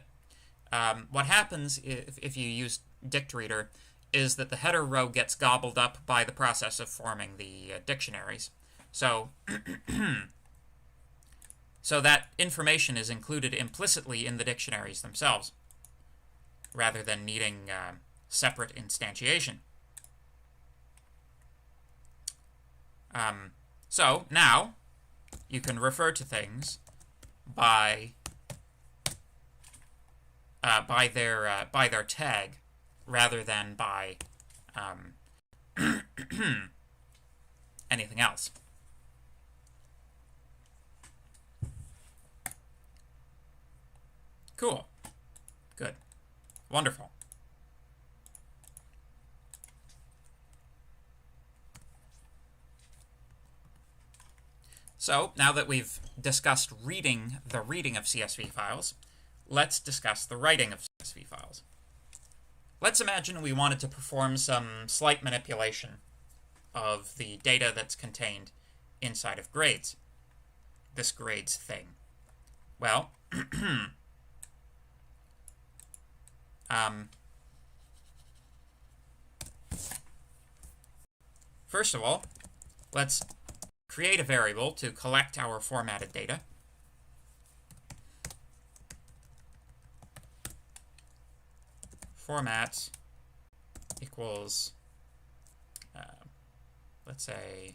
What happens if you use dictreader is that the header row gets gobbled up by the process of forming the dictionaries. So, so that information is included implicitly in the dictionaries themselves, rather than needing separate instantiation. So now you can refer to things by their tag rather than by anything else. Cool. Good. Wonderful. So, now that we've discussed the reading of CSV files, let's discuss the writing of CSV files. Let's imagine we wanted to perform some slight manipulation of the data that's contained inside of grades, this grades thing. Well, first of all, let's create a variable to collect our formatted data. Format equals, let's say,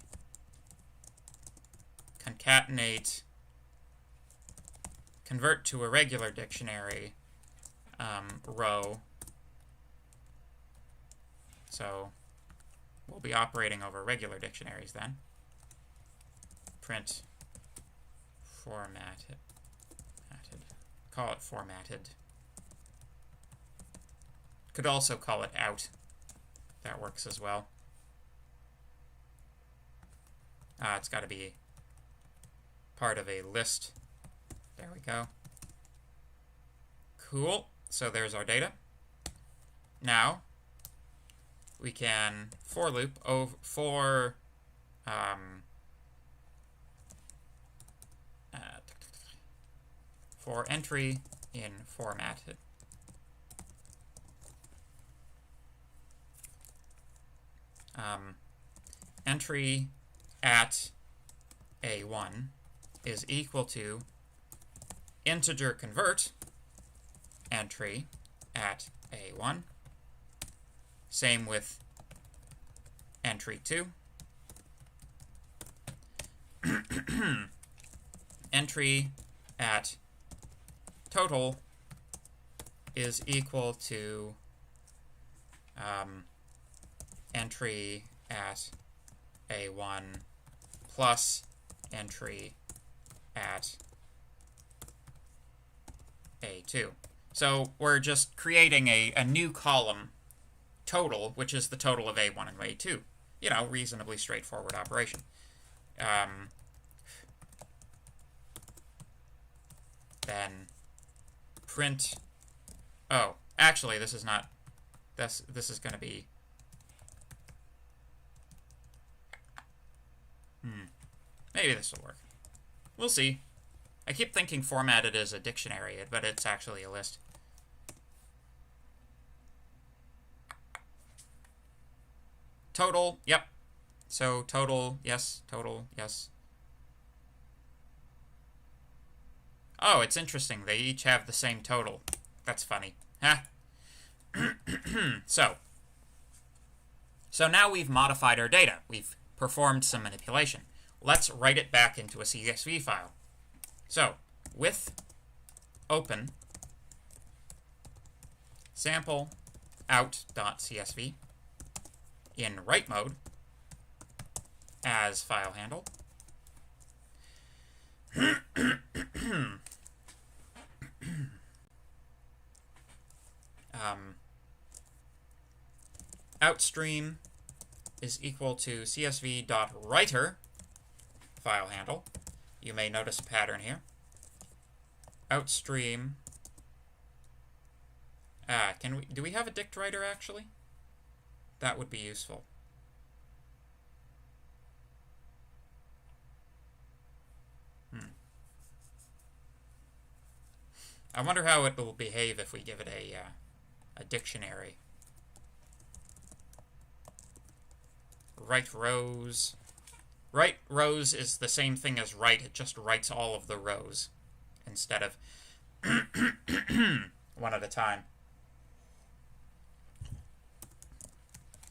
concatenate, convert to a regular dictionary row. So we'll be operating over regular dictionaries then. Print formatted, call it formatted. Could also call it out. That works as well. It's got to be part of a list. There we go. Cool. So there's our data. Now we can for loop for entry in formatted. Entry at A1 is equal to integer convert entry at A1. Same with entry 2. Entry at total is equal to entry at A1 plus entry at A2. So we're just creating a new column, total, which is the total of A1 and A2. You know, reasonably straightforward operation. Then print, oh, actually this is not, this is going to be, maybe this will work. We'll see. I keep thinking formatted as a dictionary, but it's actually a list. Total, yep. So total, yes, total, yes. Oh, it's interesting. They each have the same total. That's funny. Huh? So now we've modified our data. We've performed some manipulation. Let's write it back into a CSV file. So, with open sample out.csv in write mode as FileHandle. Outstream is equal to csv.writer FileHandle. You may notice a pattern here. Outstream. Do we have a dict writer actually? That would be useful. I wonder how it will behave if we give it a dictionary. Write rows. Write rows is the same thing as write. It just writes all of the rows instead of one at a time.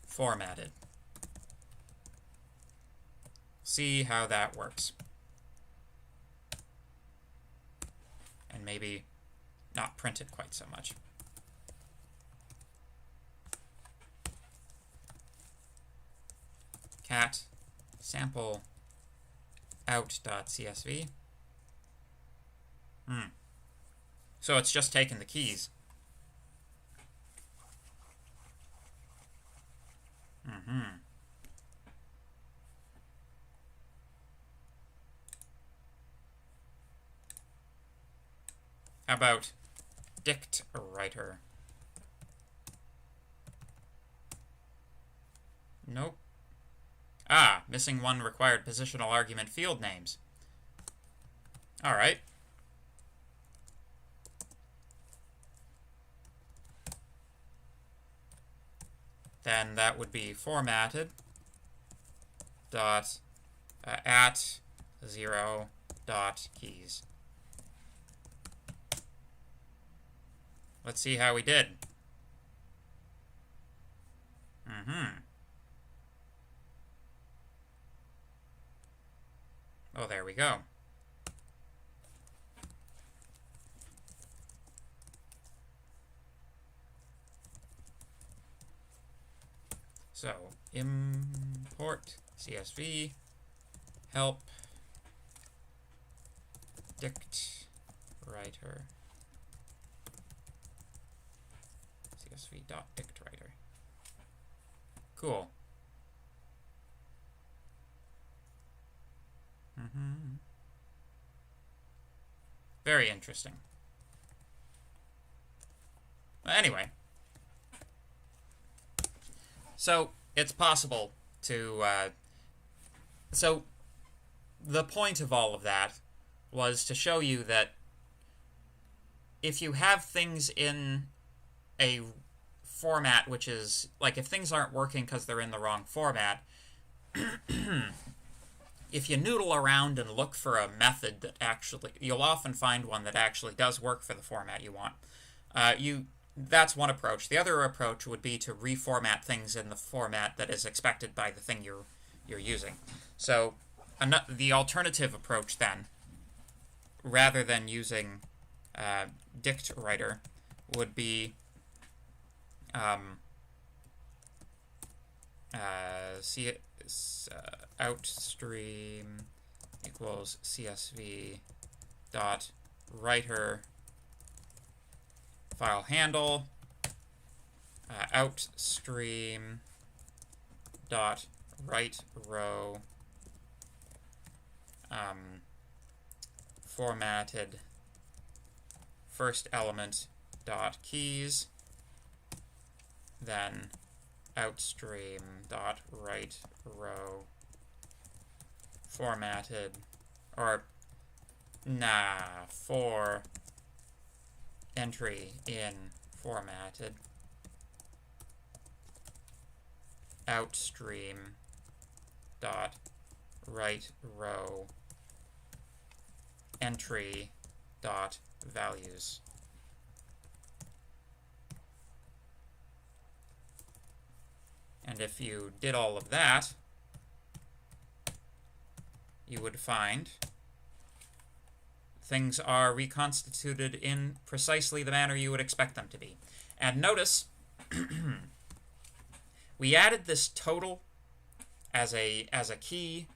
Formatted. See how that works. And maybe not print it quite so much. Cat sample out.csv. So it's just taken the keys. How about dict writer? Nope. Ah, missing one required positional argument field names. All right. Then that would be formatted dot at 0 dot keys. Let's see how we did. Oh, there we go. So, import CSV help dict writer CSV.dictWriter. Cool. Very interesting. Well, anyway, so it's possible to. So the point of all of that was to show you that if you have things in a format which is like if things aren't working because they're in the wrong format. If you noodle around and look for a method that actually, you'll often find one that actually does work for the format you want. That's one approach. The other approach would be to reformat things in the format that is expected by the thing you're using. So the alternative approach then, rather than using dict writer, would be outstream equals CSV dot writer FileHandle outstream dot write row formatted first element dot keys, then outstream dot write row formatted, or for entry in formatted outstream dot write row entry dot values. And if you did all of that, you would find things are reconstituted in precisely the manner you would expect them to be. And notice, we added this total as a key,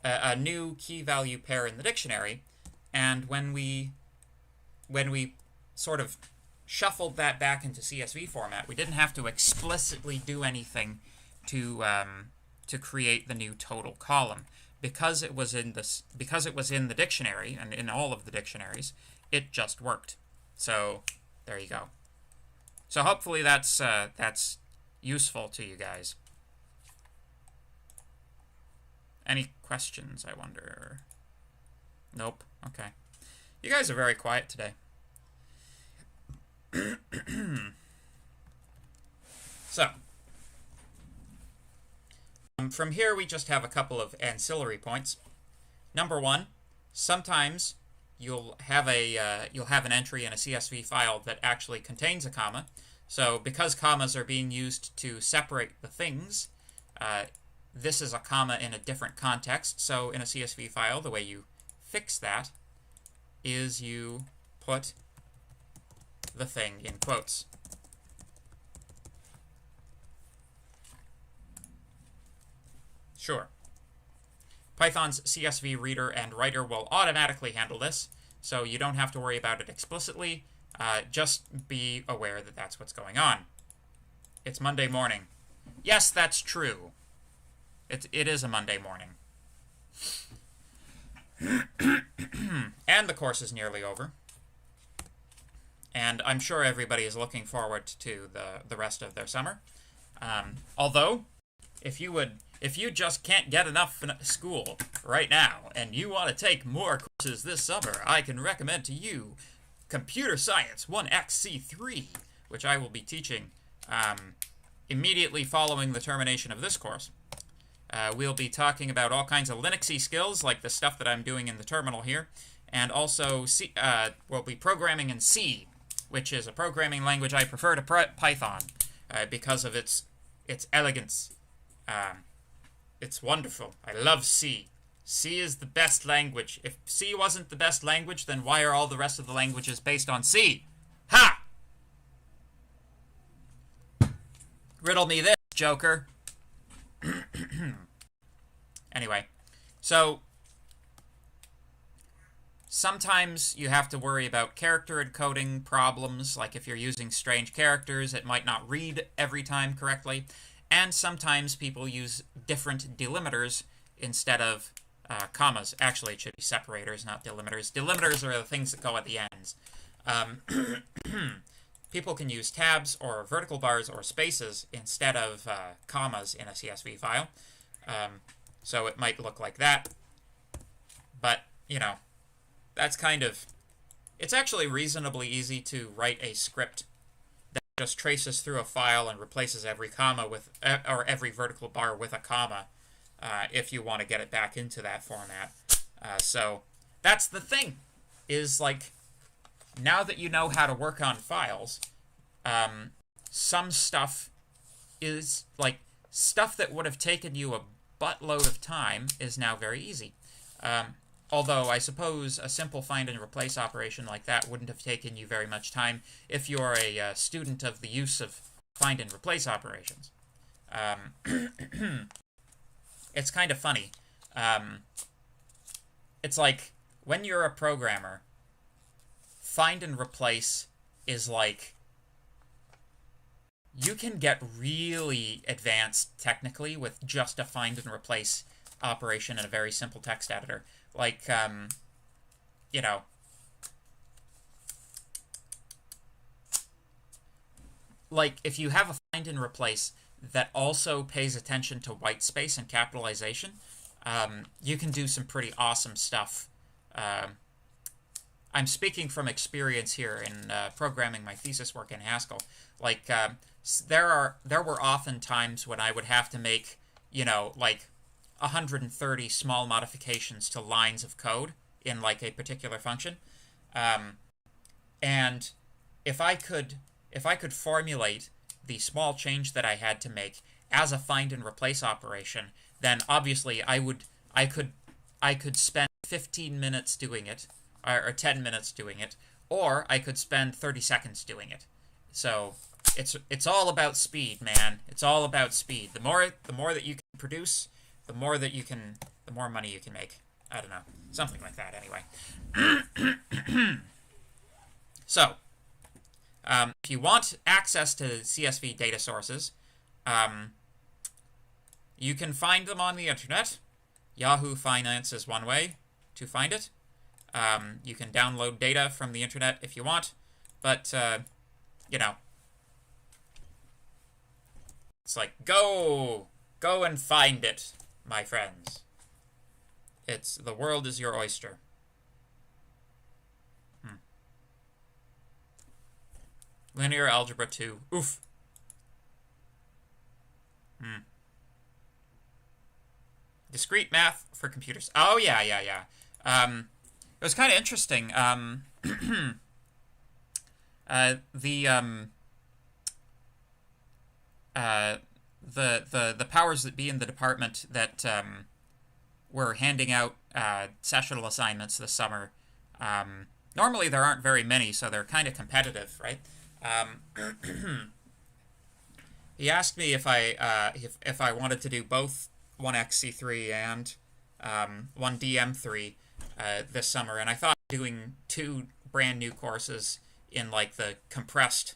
a new key value pair in the dictionary, and when we sort of shuffled that back into CSV format, we didn't have to explicitly do anything to create the new total column. Because it was in the dictionary and in all of the dictionaries, it just worked. So there you go. So hopefully that's useful to you guys. Any questions, I wonder? Nope. Okay. You guys are very quiet today. So, from here we just have a couple of ancillary points. Number one, sometimes you'll have an entry in a CSV file that actually contains a comma. So because commas are being used to separate the things, this is a comma in a different context. So in a CSV file, the way you fix that is you put the thing in quotes. Sure. Python's CSV reader and writer will automatically handle this, so you don't have to worry about it explicitly. Just be aware that that's what's going on. It's Monday morning. Yes, that's true. It is a Monday morning. And the course is nearly over. And I'm sure everybody is looking forward to the rest of their summer. Although, if you just can't get enough school right now and you want to take more courses this summer, I can recommend to you Computer Science 1XC3, which I will be teaching immediately following the termination of this course. We'll be talking about all kinds of Linuxy skills, like the stuff that I'm doing in the terminal here, and also we'll be programming in C, which is a programming language I prefer to Python because of its elegance. It's wonderful. I love C. C is the best language. If C wasn't the best language, then why are all the rest of the languages based on C? Ha! Riddle me this, Joker. Anyway, so sometimes you have to worry about character encoding problems, like if you're using strange characters, it might not read every time correctly. And sometimes people use different delimiters instead of commas. Actually, it should be separators, not delimiters. Delimiters are the things that go at the ends. People can use tabs or vertical bars or spaces instead of commas in a CSV file. So it might look like that. But, you know, that's kind of... It's actually reasonably easy to write a script that just traces through a file and replaces every comma with, or every vertical bar with a comma, if you want to get it back into that format. So that's the thing, is like, now that you know how to work on files, some stuff is, like, stuff that would have taken you a buttload of time is now very easy. Although I suppose a simple find and replace operation like that wouldn't have taken you very much time if you're a student of the use of find and replace operations. It's kind of funny. It's like, when you're a programmer, find and replace is like, you can get really advanced technically with just a find and replace operation in a very simple text editor. Like, you know, like if you have a find and replace that also pays attention to white space and capitalization, you can do some pretty awesome stuff. I'm speaking from experience here in programming my thesis work in Haskell. Like, there were often times when I would have to make, you know, like 130 small modifications to lines of code in like a particular function, and if I could formulate the small change that I had to make as a find and replace operation, then obviously I could spend 15 minutes doing it, or 10 minutes doing it, or I could spend 30 seconds doing it. So it's all about speed, man. It's all about speed. The more that you can produce, the more money you can make. I don't know. Something like that, anyway. So, if you want access to CSV data sources, you can find them on the internet. Yahoo Finance is one way to find it. You can download data from the internet if you want, but, you know, it's like, go and find it, my friends. The world is your oyster. Linear Algebra 2. Oof. Discrete math for computers. Oh, yeah, yeah, yeah. It was kind of interesting. The the powers that be in the department that were handing out sessional assignments this summer. Normally there aren't very many, so they're kind of competitive, right? He asked me if I wanted to do both 1xc3 and 1dm3 this summer, and I thought doing two brand new courses in like the compressed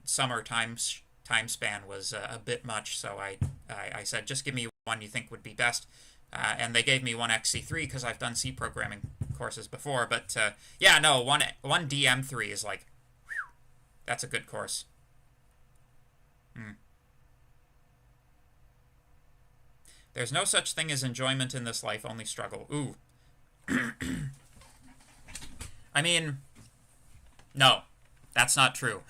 summer time span was a bit much. So I said, just give me one you think would be best, and they gave me 1xc3 because I've done C programming courses before. But yeah, no, 1dm3 is like, whew, that's a good course. There's no such thing as enjoyment in this life, only struggle. Ooh. I mean, no, that's not true.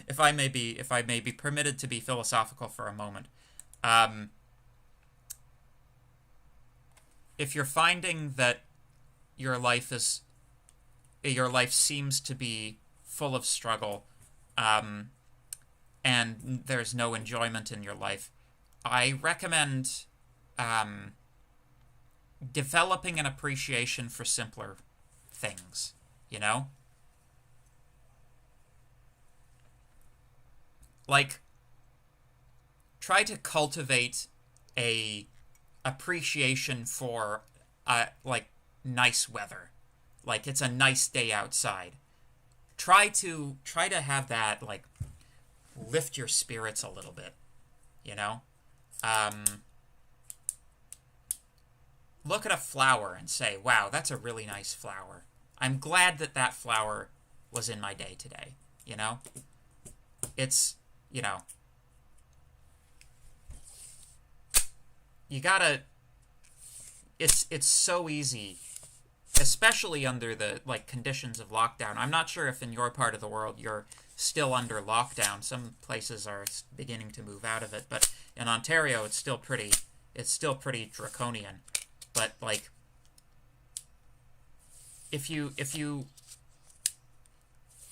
If I may be permitted to be philosophical for a moment, if you're finding that your life seems to be full of struggle, and there's no enjoyment in your life, I recommend developing an appreciation for simpler things, you know? Like, try to cultivate a appreciation for, like, nice weather. Like, it's a nice day outside. Try to have that, like, lift your spirits a little bit, you know? Look at a flower and say, wow, that's a really nice flower. I'm glad that that flower was in my day today, you know? It's, you know, you gotta, it's so easy, especially under the, like, conditions of lockdown. I'm not sure if in your part of the world you're still under lockdown. Some places are beginning to move out of it, but in Ontario it's still pretty draconian. But, like, you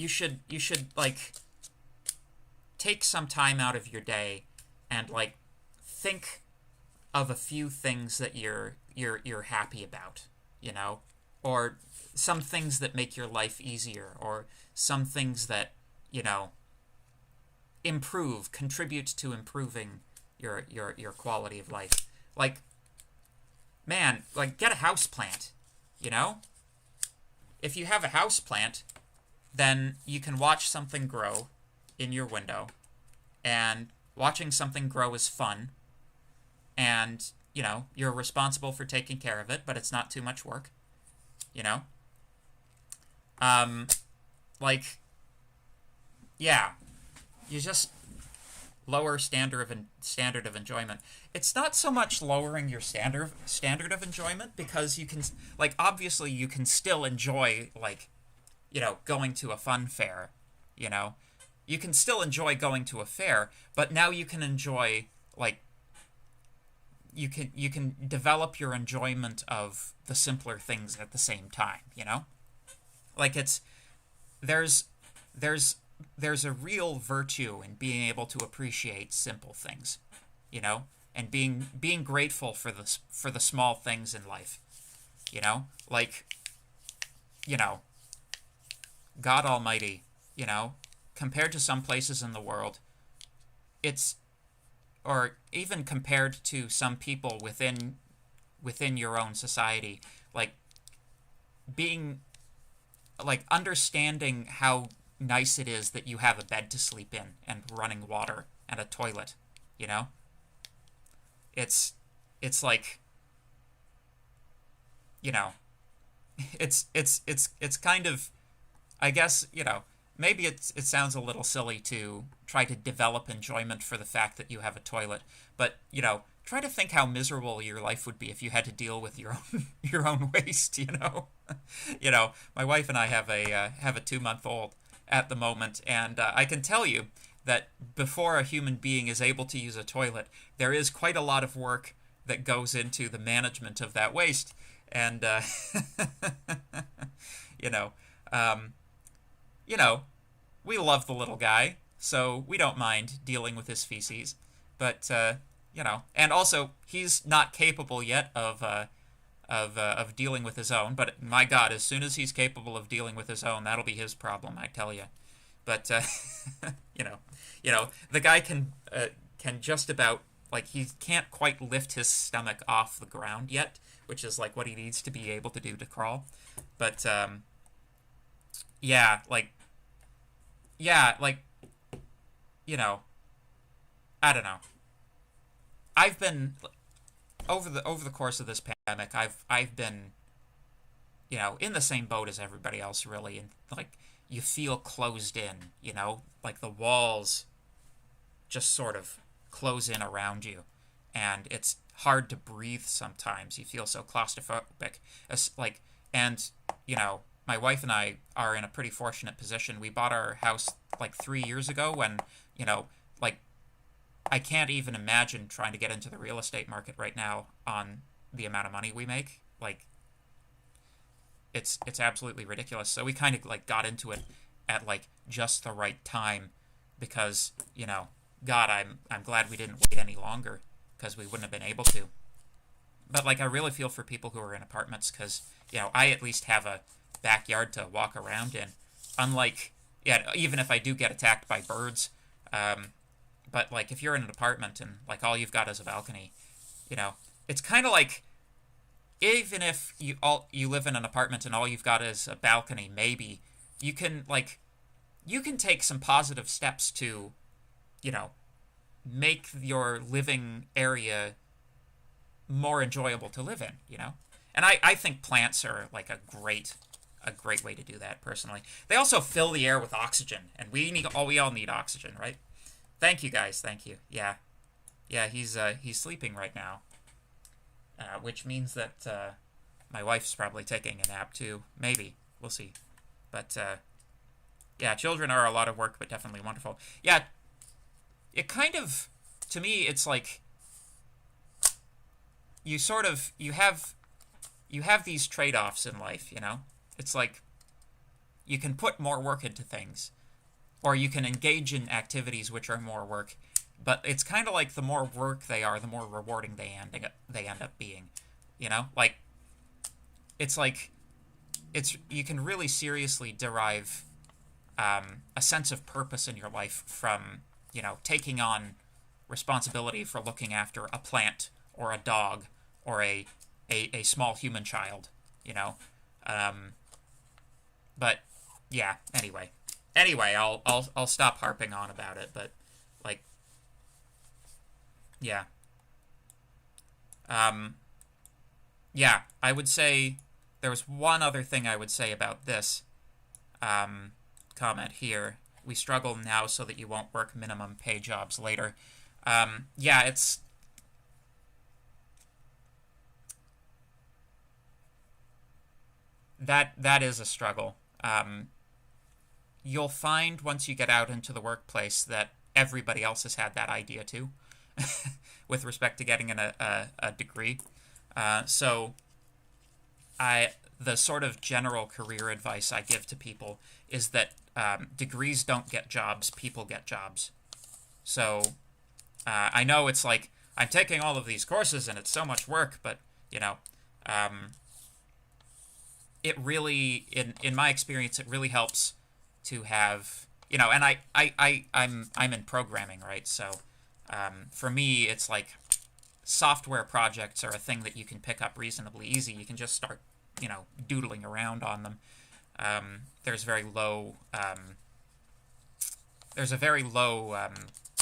should like take some time out of your day and, like, think of a few things that you're happy about, you know, or some things that make your life easier, or some things that, you know, contribute to improving your quality of life. Like, man, like, get a house plant, you know? If you have a house plant, then you can watch something grow in your window, and watching something grow is fun, and, you know, you're responsible for taking care of it, but it's not too much work, you know? Like, yeah, you just lower standard of enjoyment. It's not so much lowering your standard of enjoyment, because you can, like, obviously you can still enjoy, like, you know, going to a fun fair, you know? You can still enjoy going to a fair, but now you can enjoy, like, you can develop your enjoyment of the simpler things at the same time, you know? Like, there's a real virtue in being able to appreciate simple things, you know, and being grateful for the small things in life, you know, like, you know, God Almighty, you know, compared to some places in the world, or even compared to some people within your own society, like, understanding how nice it is that you have a bed to sleep in and running water and a toilet, you know? It's like, you know, it's kind of, I guess, you know, maybe it sounds a little silly to try to develop enjoyment for the fact that you have a toilet, but, you know, try to think how miserable your life would be if you had to deal with your own waste, you know? You know, my wife and I have a 2-month-old, at the moment, and I can tell you that before a human being is able to use a toilet, there is quite a lot of work that goes into the management of that waste. And you know, um, you know, we love the little guy, so we don't mind dealing with his feces. But and also he's not capable yet of dealing with his own. But my God, as soon as he's capable of dealing with his own, that'll be his problem, I tell you. But you know, the guy can just about, like, he can't quite lift his stomach off the ground yet, which is like what he needs to be able to do to crawl. But yeah, like I don't know. I've been over the course of this pandemic, I've been in the same boat as everybody else, really, and like you feel closed in, like the walls just sort of close in around you, and it's hard to breathe sometimes. You feel so claustrophobic. And my wife and I are in a pretty fortunate position. We bought our house like 3 years ago when, like, I can't even imagine trying to get into the real estate market right now on the amount of money we make. Like, it's absolutely ridiculous. So we kind of like got into it at like just the right time because, God, I'm glad we didn't wait any longer because we wouldn't have been able to. But like I really feel for people who are in apartments because, I at least have a backyard to walk around in. Unlike, even if I do get attacked by birds, but like if you're in an apartment and like all you've got is a balcony, it's kind of like, even if you live in an apartment and all you've got is a balcony, maybe you can take some positive steps to, make your living area more enjoyable to live in, And I think plants are like a great way to do that, personally. They also fill the air with oxygen, and we all need oxygen, right? Thank you, guys. Thank you. Yeah, he's sleeping right now, which means that my wife's probably taking a nap too. Maybe. We'll see. But yeah, children are a lot of work, but definitely wonderful. Yeah, it kind of, to me, it's like you have these trade-offs in life, It's like you can put more work into things, or you can engage in activities which are more work, but it's kind of like the more work they are, the more rewarding they end up being, Like, it's like you can really seriously derive a sense of purpose in your life from, taking on responsibility for looking after a plant or a dog or a small human child, But yeah, anyway, I'll stop harping on about it. But like, yeah, yeah, I would say there was one other thing I would say about this comment here. We struggle now so that you won't work minimum pay jobs later. Yeah, it's that is a struggle. You'll find once you get out into the workplace that everybody else has had that idea too, with respect to getting a degree. So the sort of general career advice I give to people is that degrees don't get jobs, people get jobs. So I know it's like, I'm taking all of these courses and it's so much work, but, it really, in my experience, it really helps to have, and I'm in programming, right? So for me, it's like software projects are a thing that you can pick up reasonably easy. You can just start, doodling around on them. There's a very low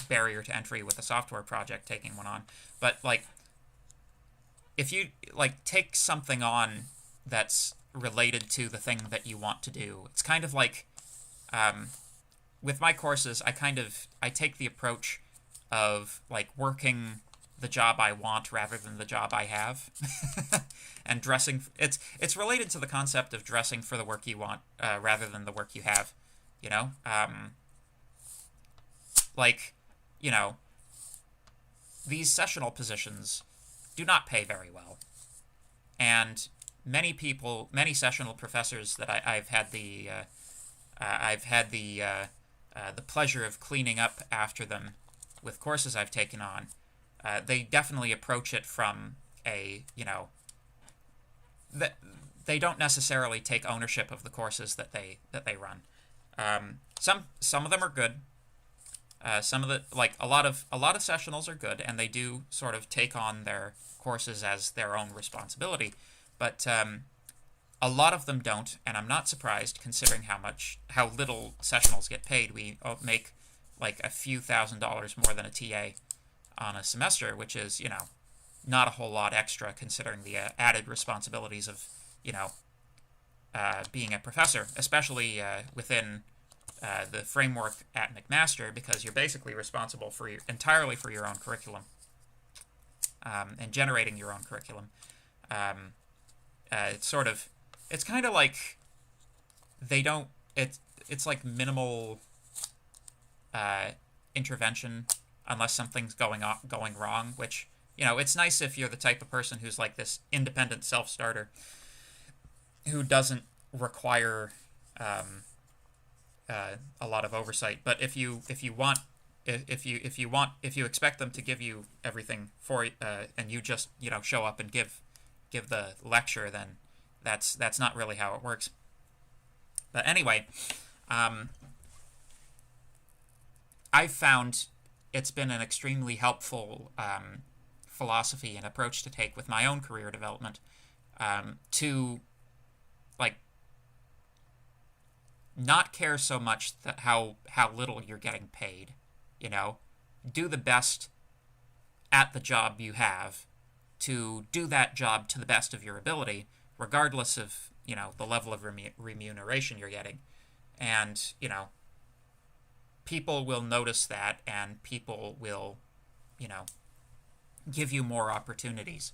barrier to entry with a software project, taking one on. But like, if you like take something on that's related to the thing that you want to do, it's kind of like, with my courses, I take the approach of like working the job I want rather than the job I have. And dressing, it's related to the concept of dressing for the work you want rather than the work you have. you know? Like, you know, these sessional positions do not pay very well. And many people, many sessional professors that I've had the pleasure of cleaning up after them with courses I've taken on, they definitely approach it from a, you know, they don't necessarily take ownership of the courses that they run. Some of them are good. Some of the, like, a lot of sessionals are good, and they do sort of take on their courses as their own responsibility. But a lot of them don't, and I'm not surprised considering how little sessionals get paid. We make like a few $1,000s more than a TA on a semester, which is, you know, not a whole lot extra considering the added responsibilities of, you know, being a professor, especially within the framework at McMaster, because you're basically responsible for entirely for your own curriculum and generating your own curriculum. It's kind of like it's like minimal intervention unless something's going wrong, which, you know, it's nice if you're the type of person who's like this independent self-starter who doesn't require a lot of oversight. But if you expect them to give you everything and you just, you know, show up and give the lecture, then that's not really how it works. But anyway, I've found it's been an extremely helpful philosophy and approach to take with my own career development, to, like, not care so much that how little you're getting paid, you know? Do the best at the job you have to do that job to the best of your ability, regardless of, you know, the level of remuneration you're getting. And, you know, people will notice that, and people will, you know, give you more opportunities,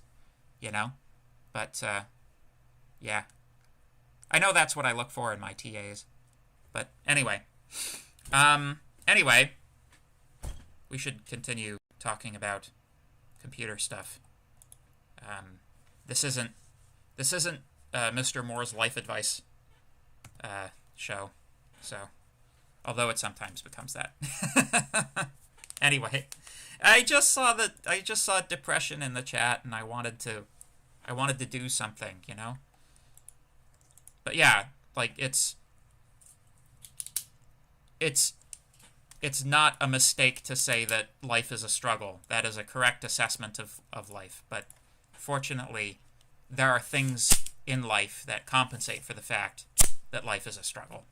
you know? But, yeah. I know that's what I look for in my TAs. But anyway. Anyway, we should continue talking about computer stuff. This isn't Mr. Moore's life advice show, so, although it sometimes becomes that. Anyway, I just saw depression in the chat, and I wanted to do something, you know. But yeah, like, it's not a mistake to say that life is a struggle. That is a correct assessment of life. But fortunately, there are things in life that compensate for the fact that life is a struggle.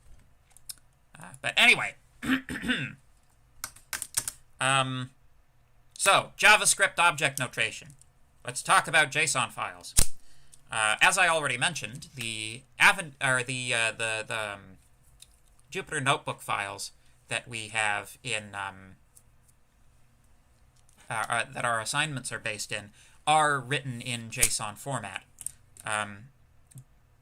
But anyway, so JavaScript object notation. Let's talk about JSON files. As I already mentioned, the Jupyter Notebook files that we have in that our assignments are based in are written in JSON format.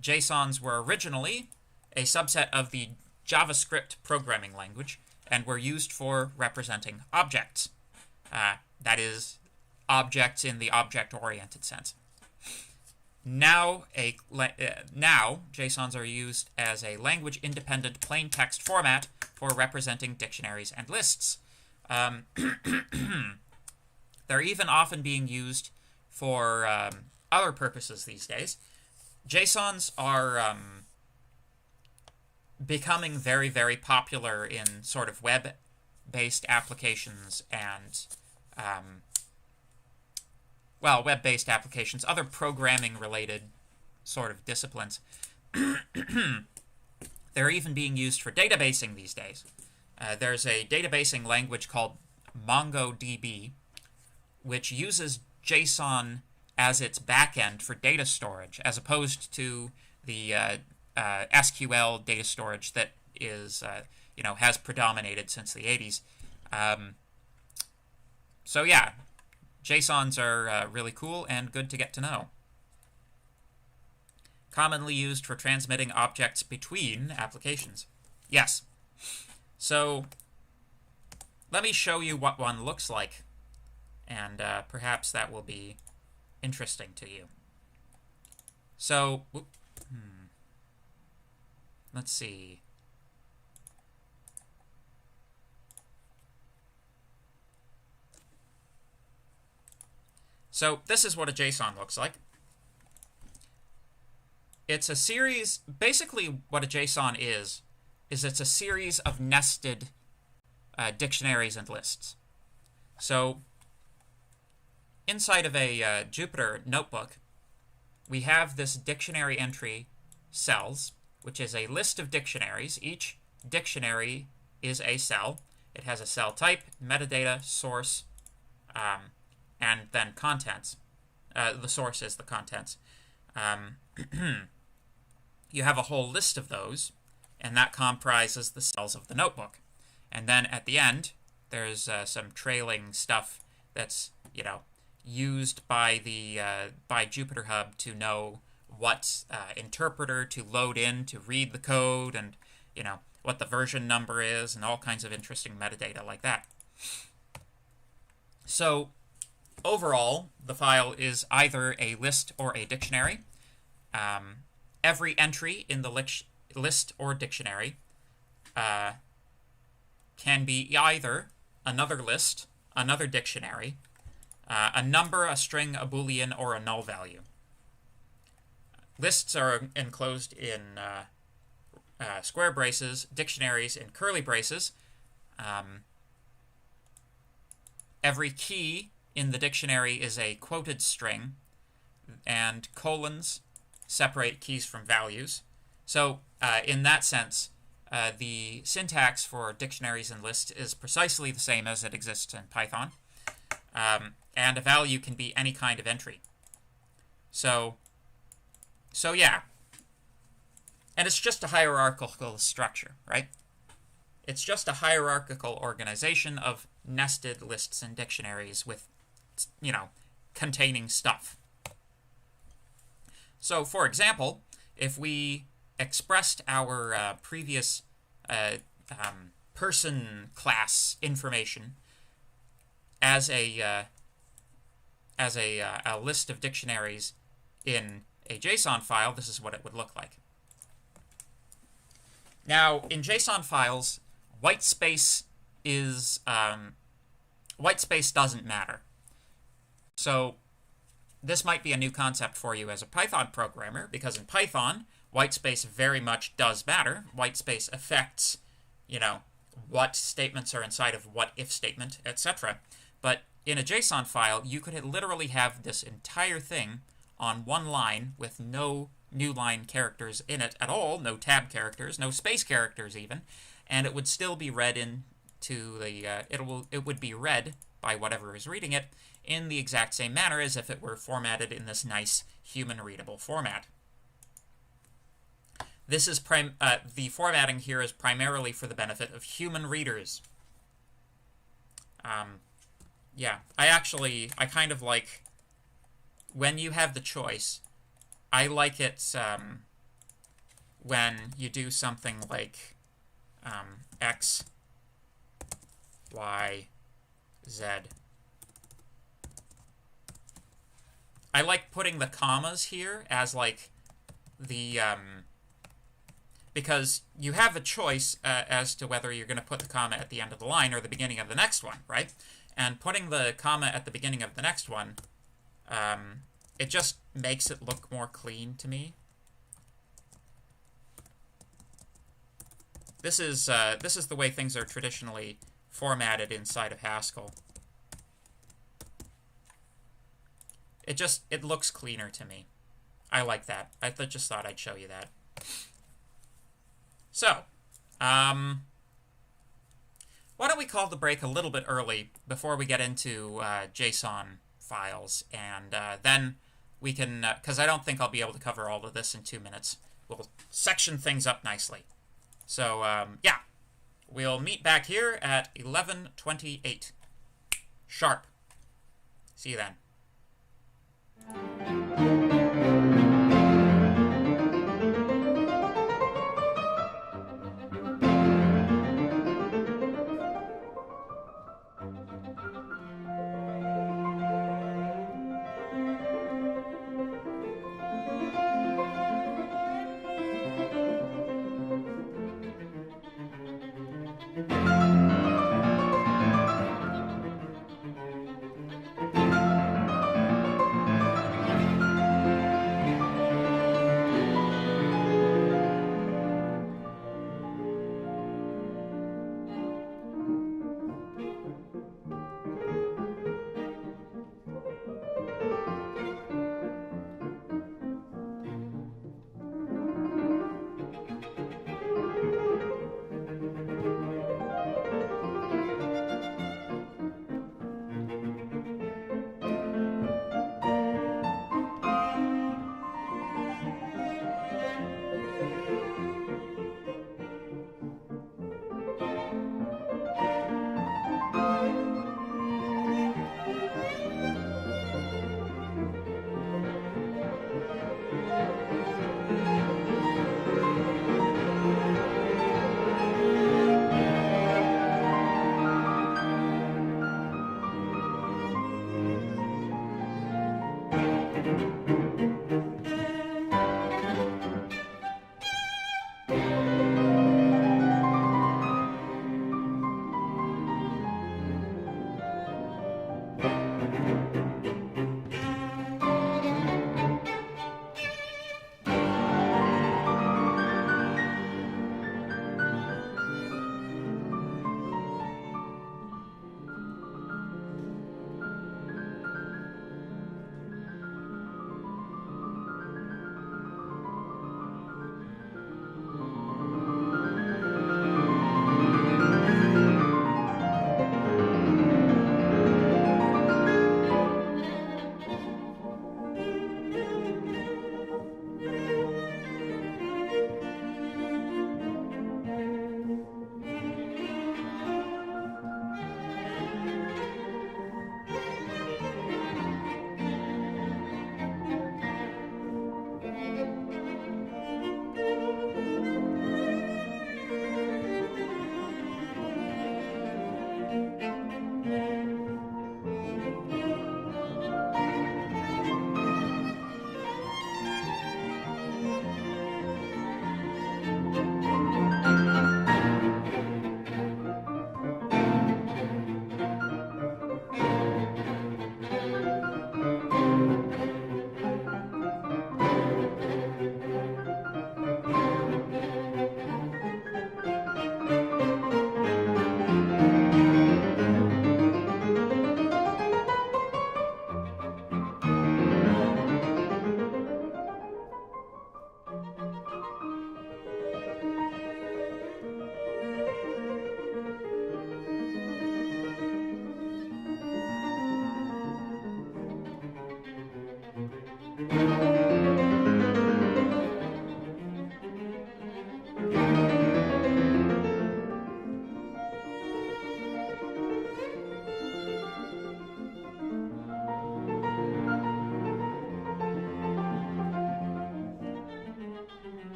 JSONs were originally a subset of the JavaScript programming language and were used for representing objects. That is, objects in the object-oriented sense. Now JSONs are used as a language-independent plain text format for representing dictionaries and lists. They're even often being used for other purposes these days. JSONs are becoming very, very popular in sort of web-based applications and web-based applications, other programming-related sort of disciplines. They're even being used for databasing these days. There's a databasing language called MongoDB, which uses JSON as its backend for data storage, as opposed to the SQL data storage that is, has predominated since the 80s. So yeah, JSONs are really cool and good to get to know. Commonly used for transmitting objects between applications. Yes, So let me show you what one looks like, and perhaps that will be interesting to you. So, let's see. So this is what a JSON looks like. It's a series, basically what a JSON is it's a series of nested dictionaries and lists. So inside of a Jupyter notebook, we have this dictionary entry cells, which is a list of dictionaries. Each dictionary is a cell. It has a cell type, metadata, source, and then contents. The source is the contents. You have a whole list of those, and that comprises the cells of the notebook. And then at the end, there's some trailing stuff that's, used by the by Jupyter Hub to know what interpreter to load in to read the code, and what the version number is, and all kinds of interesting metadata like that. So overall, the file is either a list or a dictionary. Every entry in the list or dictionary can be either another list, another dictionary, a number, a string, a boolean, or a null value. Lists are enclosed in square braces, dictionaries in curly braces. Every key in the dictionary is a quoted string, and colons separate keys from values. So in that sense, the syntax for dictionaries and lists is precisely the same as it exists in Python. And a value can be any kind of entry. So yeah. And it's just a hierarchical structure, right? It's just a hierarchical organization of nested lists and dictionaries with, containing stuff. So, for example, if we expressed our previous person class information as a list of dictionaries in a JSON file, this is what it would look like. Now, in JSON files, white space doesn't matter. So this might be a new concept for you as a Python programmer, because in Python, white space very much does matter. White space affects, what statements are inside of what if statement, etc. But in a JSON file, you could literally have this entire thing on one line with no new line characters in it at all, no tab characters, no space characters even, and it would still be read into the, it would be read by whatever is reading it in the exact same manner as if it were formatted in this nice human-readable format. This is the formatting here is primarily for the benefit of human readers. Yeah, I kind of like, when you have the choice, I like it when you do something like X, Y, Z. I like putting the commas here as like the, because you have a choice as to whether you're going to put the comma at the end of the line or the beginning of the next one, right? And putting the comma at the beginning of the next one, it just makes it look more clean to me. This is the way things are traditionally formatted inside of Haskell. It looks cleaner to me. I like that. I just thought I'd show you that. So, why don't we call the break a little bit early before we get into JSON files, and then we can, because I don't think I'll be able to cover all of this in 2 minutes. We'll section things up nicely. So, yeah, we'll meet back here at 11:28 sharp. See you then.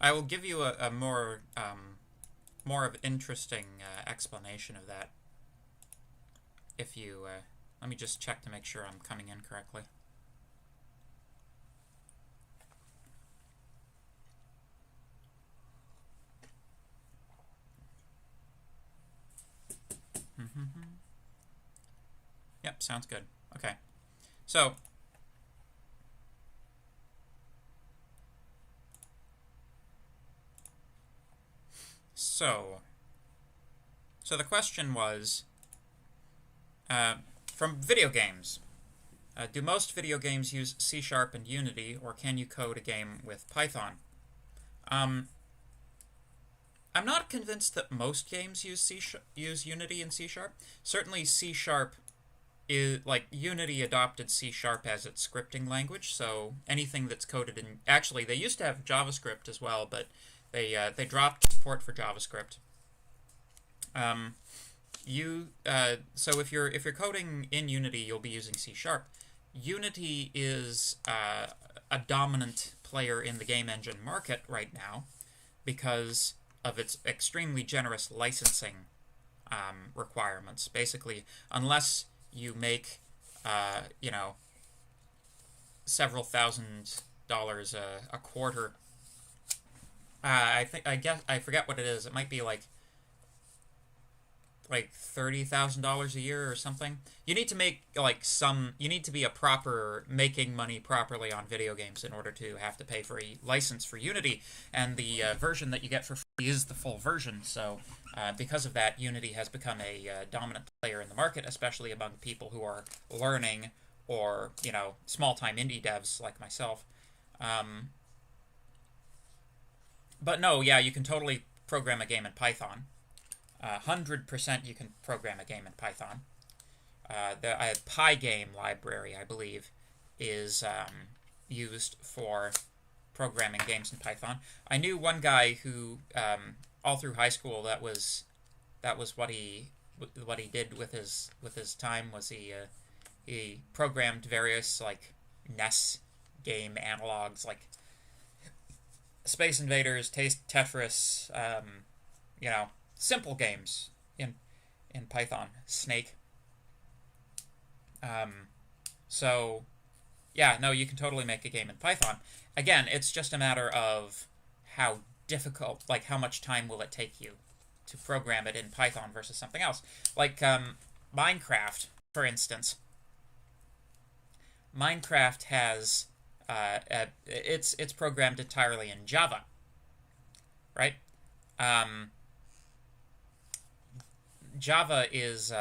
I will give you a more more of interesting explanation of that. If you let me just check to make sure I'm coming in correctly. Yep, sounds good. Okay, so the question was, from video games, do most video games use C# and Unity, or can you code a game with Python? I'm not convinced that most games use Unity and C#. Certainly C# is, like, Unity adopted C# as its scripting language, so anything that's coded in... Actually, they used to have JavaScript as well, but they dropped support for JavaScript. So if you're coding in Unity, you'll be using C#. Unity is a dominant player in the game engine market right now because of its extremely generous licensing requirements. Basically, unless you make you know, several $1,000s a quarter, I forget what it is. It might be like $30,000 a year or something. You need to make you need to be making money properly on video games in order to have to pay for a license for Unity, and the version that you get for free is the full version. So because of that, Unity has become a dominant player in the market, especially among people who are learning, or, you know, small-time indie devs like myself. But no, yeah, you can totally program a game in Python. 100% you can program a game in Python. The Pygame library, I believe, is used for programming games in Python. I knew one guy who, all through high school, that was what he did with his time. Was he programmed various, like, NES game analogs, like Space Invaders, Tetris, you know, simple games in Python. Snake. So, yeah, no, you can totally make a game in Python. Again, it's just a matter of how difficult, like, how much time will it take you to program it in Python versus something else. Like, Minecraft, for instance. Minecraft has, it's programmed entirely in Java, right? Java is,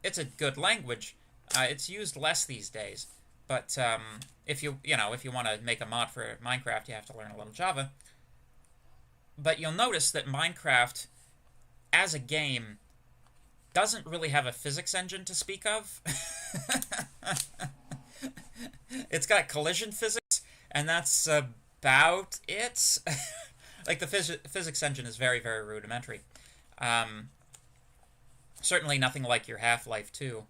it's a good language. It's used less these days, but if you want to make a mod for Minecraft, you have to learn a little Java. But you'll notice that Minecraft, as a game, doesn't really have a physics engine to speak of. It's got collision physics, and that's about it. Like, the physics engine is very, very rudimentary. Certainly nothing like your Half-Life 2,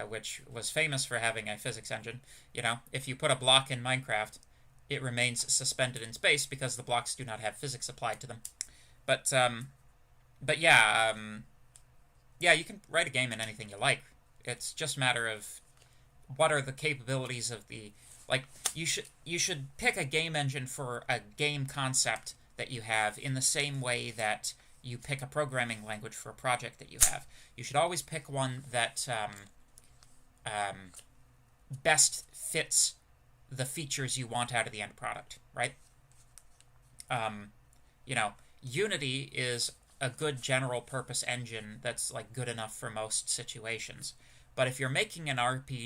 which was famous for having a physics engine. You know, if you put a block in Minecraft, it remains suspended in space because the blocks do not have physics applied to them. But yeah, yeah, you can write a game in anything you like. It's just a matter of what are the capabilities of the... Like, you should pick a game engine for a game concept that you have in the same way that you pick a programming language for a project that you have. You should always pick one that best fits the features you want out of the end product, right? You know, Unity is a good general purpose engine that's, like, good enough for most situations. But if you're making an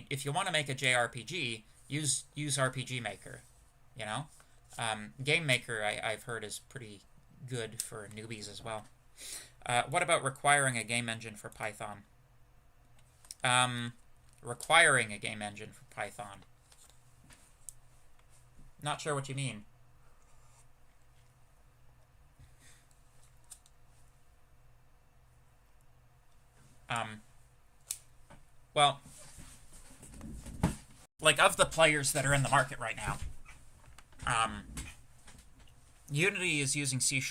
if you want to make a JRPG, use RPG Maker, you know? Game Maker, I've heard, is pretty good for newbies as well. What about requiring a game engine for Python? Requiring a game engine for Python. Not sure what you mean. Well, like, of the players that are in the market right now, Unity is using C#.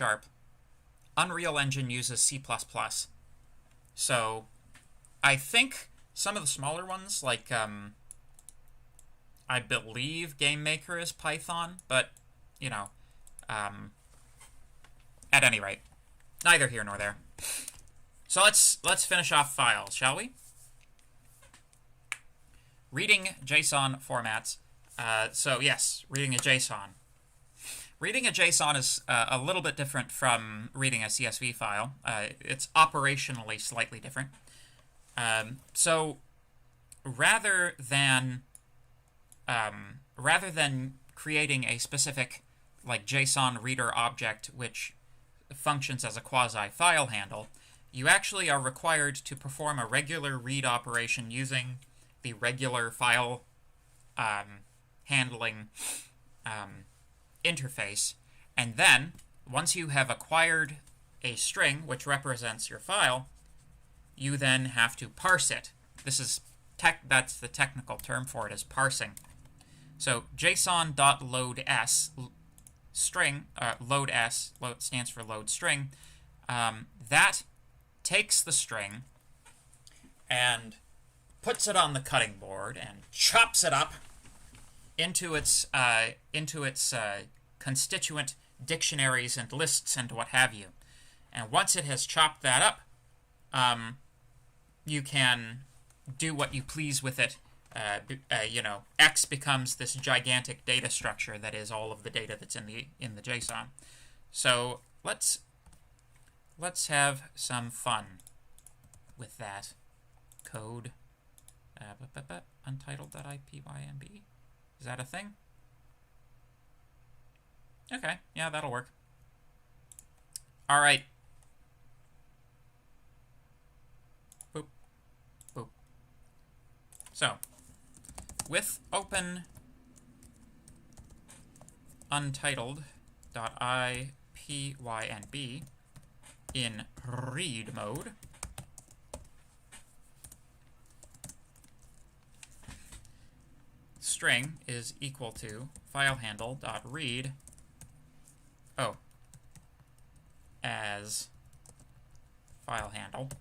Unreal Engine uses C++. So I think some of the smaller ones, like I believe GameMaker is Python, but, you know, at any rate, neither here nor there. So let's finish off files, shall we? Reading JSON formats. So yes, reading a JSON. Reading a JSON is a little bit different from reading a CSV file. It's operationally slightly different. So rather than creating a specific like JSON reader object which functions as a quasi-file handle, you actually are required to perform a regular read operation using the regular file handling interface. And then, once you have acquired a string which represents your file, you then have to parse it. That's the technical term for it, is parsing. So JSON.loadS string, load stands for load string, that takes the string and puts it on the cutting board and chops it up into its constituent dictionaries and lists and what have you. And once it has chopped that up, you can do what you please with it. X becomes this gigantic data structure that is all of the data that's in the JSON. So let's have some fun with that code. Untitled.ipymb. Is that a thing? Okay, yeah, that'll work. All right. Boop, boop. So, with open untitled.ipynb in read mode, string is equal to FileHandle.read as FileHandle.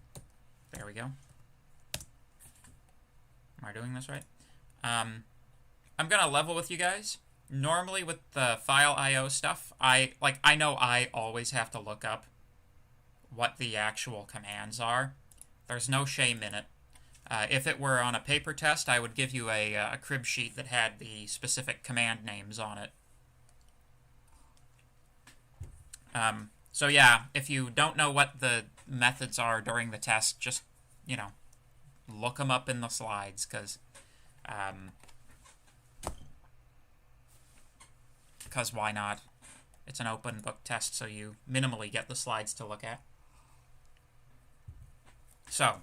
There we go. Am I doing this right? I'm gonna level with you guys. Normally with the file IO stuff, I know I always have to look up what the actual commands are. There's no shame in it. If it were on a paper test, I would give you a crib sheet that had the specific command names on it. So yeah, if you don't know what the methods are during the test, just, look them up in the slides, because why not? It's an open book test, so you minimally get the slides to look at. So,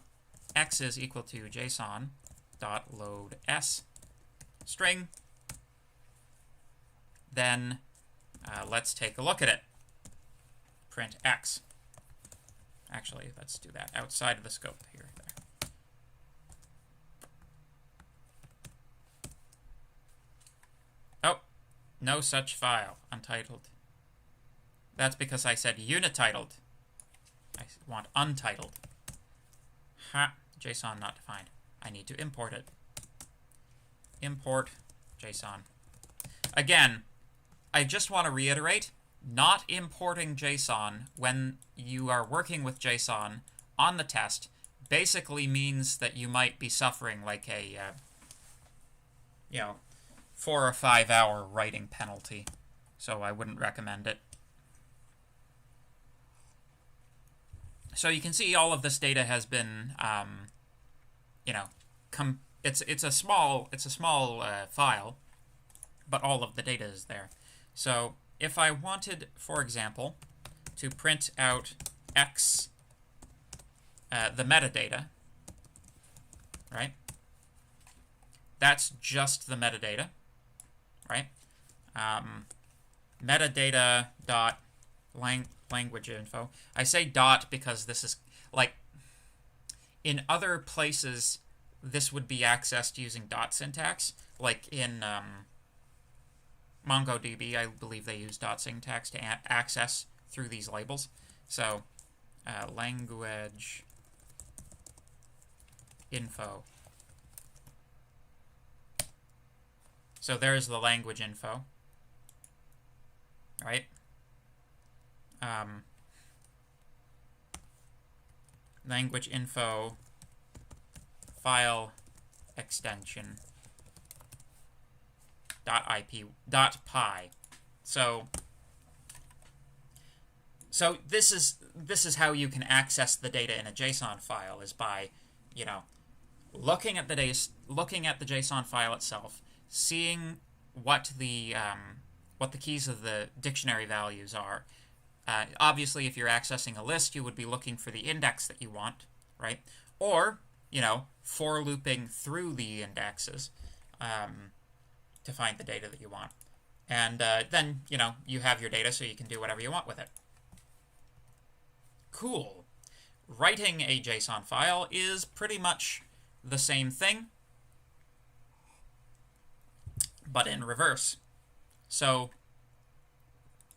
X is equal to JSON.loadS string. Then let's take a look at it. Print X. Actually, let's do that outside of the scope here. There. Oh, no such file. Untitled. That's because I said unititled. I want untitled. Ha! JSON not defined. I need to import it. Import JSON. Again, I just want to reiterate, not importing JSON when you are working with JSON on the test basically means that you might be suffering like a, 4 or 5 hour writing penalty. So I wouldn't recommend it. So you can see all of this data has been, it's a small file, but all of the data is there. So if I wanted, for example, to print out X, the metadata, right? That's just the metadata, right? Metadata dot language info. I say dot because this is, in other places, this would be accessed using dot syntax, like in MongoDB, I believe they use .syntax to access through these labels. So language info. So there's the language info, right? Language info file extension .ip.py. So this is how you can access the data in a JSON file, is by, you know, looking at the JSON file itself, seeing what the keys of the dictionary values are. Obviously, if you're accessing a list, you would be looking for the index that you want, right? Or, you know, for looping through the indexes to find the data that you want. And then, you know, you have your data so you can do whatever you want with it. Cool. Writing a JSON file is pretty much the same thing, but in reverse. So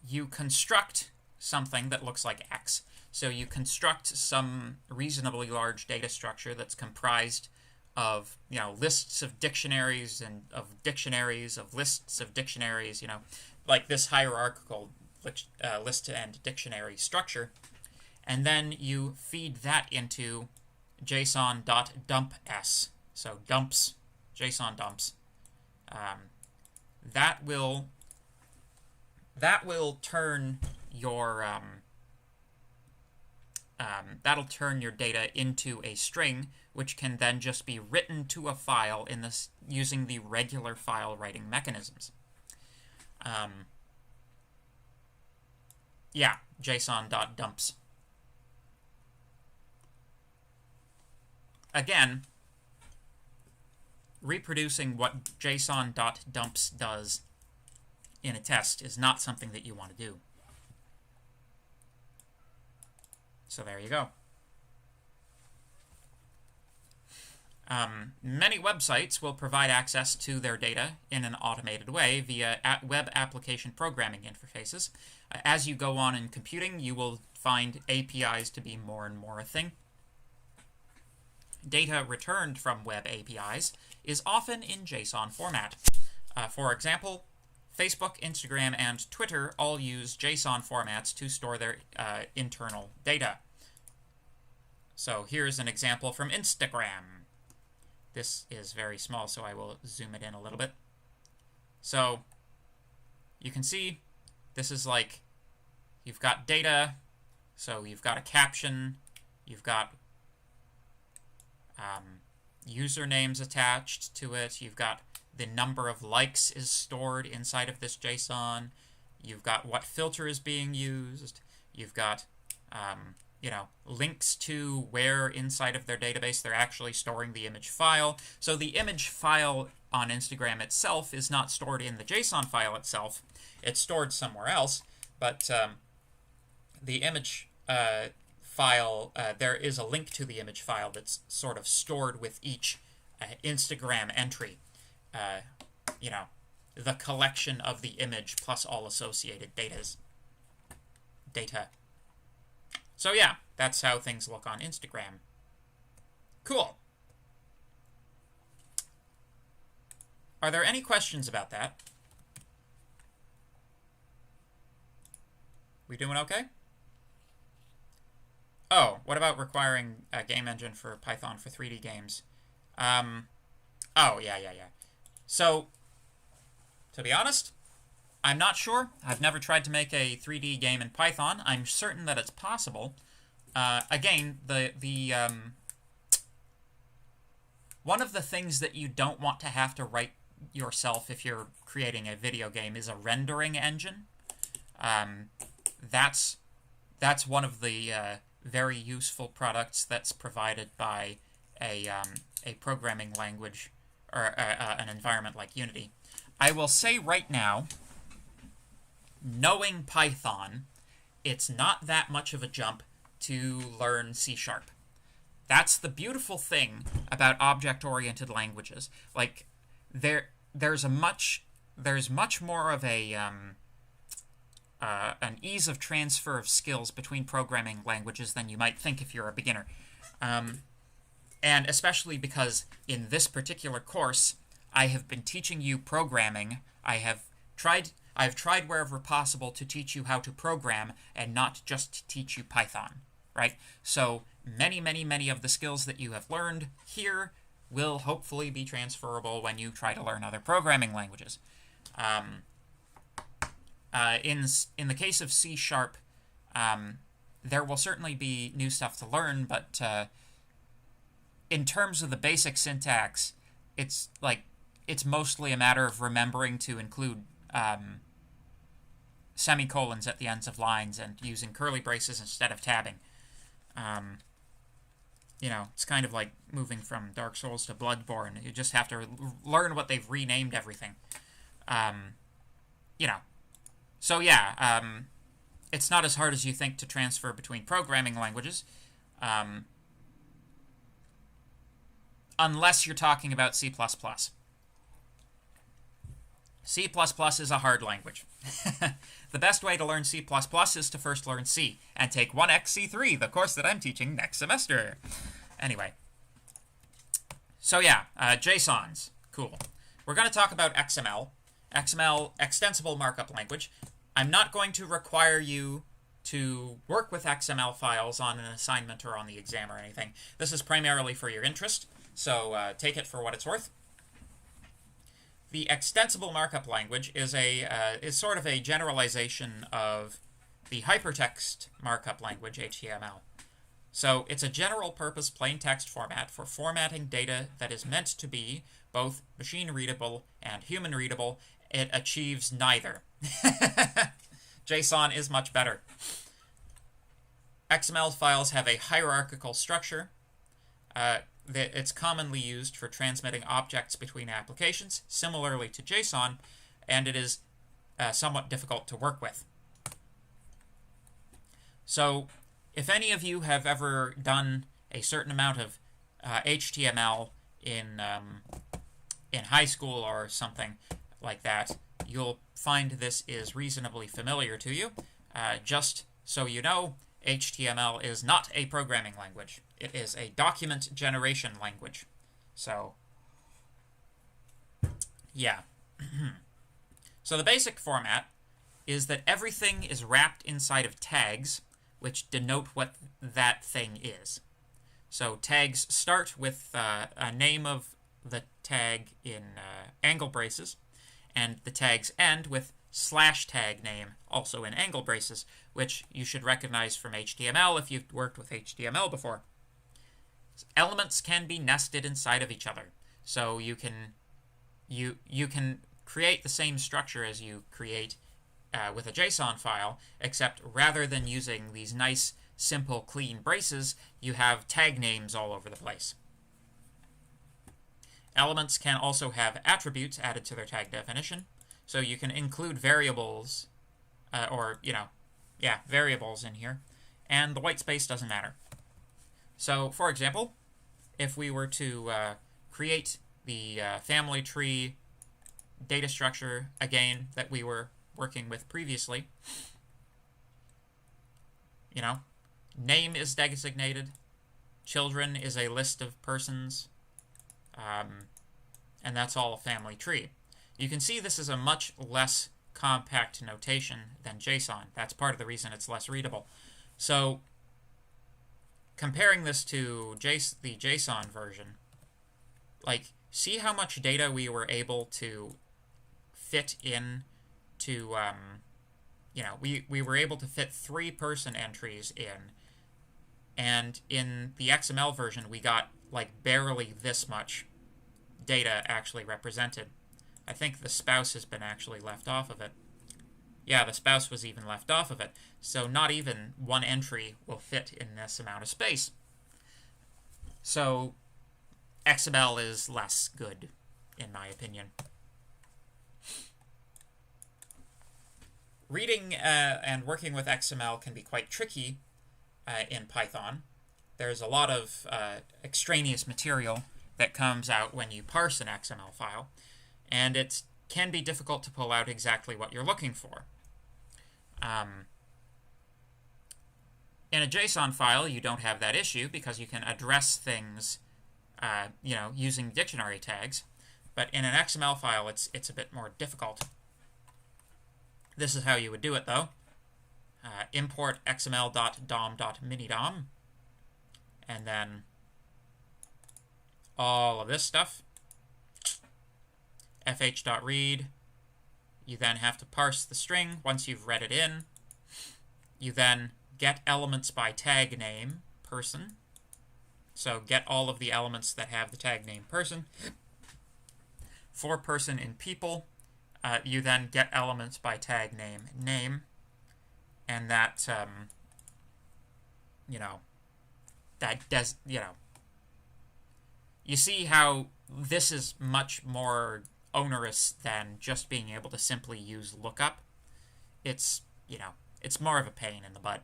you construct something that looks like X. So you construct some reasonably large data structure that's comprised of, you know, lists of dictionaries and of dictionaries of lists of dictionaries, you know, like this hierarchical list and dictionary structure. And then you feed that into JSON.dumps. So dumps, JSON dumps. That will turn your that'll turn your data into a string, which can then just be written to a file in this using the regular file writing mechanisms. Yeah, JSON.dumps. Again, reproducing what JSON.dumps does in a test is not something that you want to do. So there you go. Many websites will provide access to their data in an automated way via web application programming interfaces. As you go on in computing, you will find APIs to be more and more a thing. Data returned from web APIs is often in JSON format. For example, Facebook, Instagram, and Twitter all use JSON formats to store their internal data. So here's an example from Instagram. This is very small, so I will zoom it in a little bit. So you can see this is like, you've got data, so you've got a caption, you've got usernames attached to it, you've got the number of likes is stored inside of this JSON, you've got what filter is being used, you've got you know, links to where inside of their database they're actually storing the image file. So the image file on Instagram itself is not stored in the JSON file itself, it's stored somewhere else, but the image file, there is a link to the image file that's sort of stored with each Instagram entry. You know, the collection of the image plus all associated data. So yeah, that's how things look on Instagram. Cool. Are there any questions about that? We doing okay? Oh, what about requiring a game engine for Python for 3D games? Oh, yeah. So, to be honest, I'm not sure. I've never tried to make a 3D game in Python. I'm certain that it's possible. Again, one of the things that you don't want to have to write yourself if you're creating a video game is a rendering engine. That's one of the very useful products that's provided by a programming language or an environment like Unity. I will say right now, knowing Python, it's not that much of a jump to learn C#. That's the beautiful thing about object-oriented languages. Like, there's a much there's much more of a an ease of transfer of skills between programming languages than you might think if you're a beginner. And especially because in this particular course, I have been teaching you programming. I've tried wherever possible to teach you how to program and not just teach you Python, right? So many of the skills that you have learned here will hopefully be transferable when you try to learn other programming languages. In the case of C#, there will certainly be new stuff to learn, but in terms of the basic syntax, it's mostly a matter of remembering to include semicolons at the ends of lines and using curly braces instead of tabbing. It's kind of like moving from Dark Souls to Bloodborne. You just have to learn what they've renamed everything. So yeah, it's not as hard as you think to transfer between programming languages. Unless you're talking about C++. C++ is a hard language. The best way to learn C++ is to first learn C, and take 1xC3, the course that I'm teaching next semester. Anyway. So yeah, JSONs. Cool. We're going to talk about XML. XML, Extensible Markup Language. I'm not going to require you to work with XML files on an assignment or on the exam or anything. This is primarily for your interest, so take it for what it's worth. The Extensible Markup Language is sort of a generalization of the Hypertext Markup Language, HTML. So it's a general-purpose plain text format for formatting data that is meant to be both machine-readable and human-readable. It achieves neither. JSON is much better. XML files have a hierarchical structure. It's commonly used for transmitting objects between applications, similarly to JSON, and it is somewhat difficult to work with. So, if any of you have ever done a certain amount of HTML in high school or something like that, you'll find this is reasonably familiar to you. Just so you know, HTML is not a programming language. It is a document generation language. So, yeah. So the basic format is that everything is wrapped inside of tags, which denote what that thing is. So tags start with a name of the tag in angle braces, and the tags end with /tag name, also in angle braces, which you should recognize from HTML if you've worked with HTML before. Elements can be nested inside of each other, so you can create the same structure as you create with a JSON file, except rather than using these nice, simple, clean braces, you have tag names all over the place. Elements can also have attributes added to their tag definition, so you can include variables, variables in here, and the white space doesn't matter. So, for example, if we were to create the family tree data structure, again, that we were working with previously, name is designated, children is a list of persons, and that's all a family tree. You can see this is a much less compact notation than JSON. That's part of the reason it's less readable. So, comparing this to the JSON version, see how much data we were able to fit in to, we were able to fit 3 person entries in, and in the XML version we got, barely this much data actually represented. I think the spouse has been actually left off of it. Yeah, the spouse was even left off of it. So not even one entry will fit in this amount of space. So XML is less good, in my opinion. Reading and working with XML can be quite tricky in Python. There's a lot of extraneous material that comes out when you parse an XML file, and it's can be difficult to pull out exactly what you're looking for. In a JSON file, you don't have that issue because you can address things, using dictionary tags. But in an XML file, it's a bit more difficult. This is how you would do it, though. Import xml.dom.minidom, and then all of this stuff. fh.read. You then have to parse the string once you've read it in. You then get elements by tag name, person. So get all of the elements that have the tag name person. For person in people, you then get elements by tag name, name. And that, you see how this is much more onerous than just being able to simply use lookup. It's, it's more of a pain in the butt.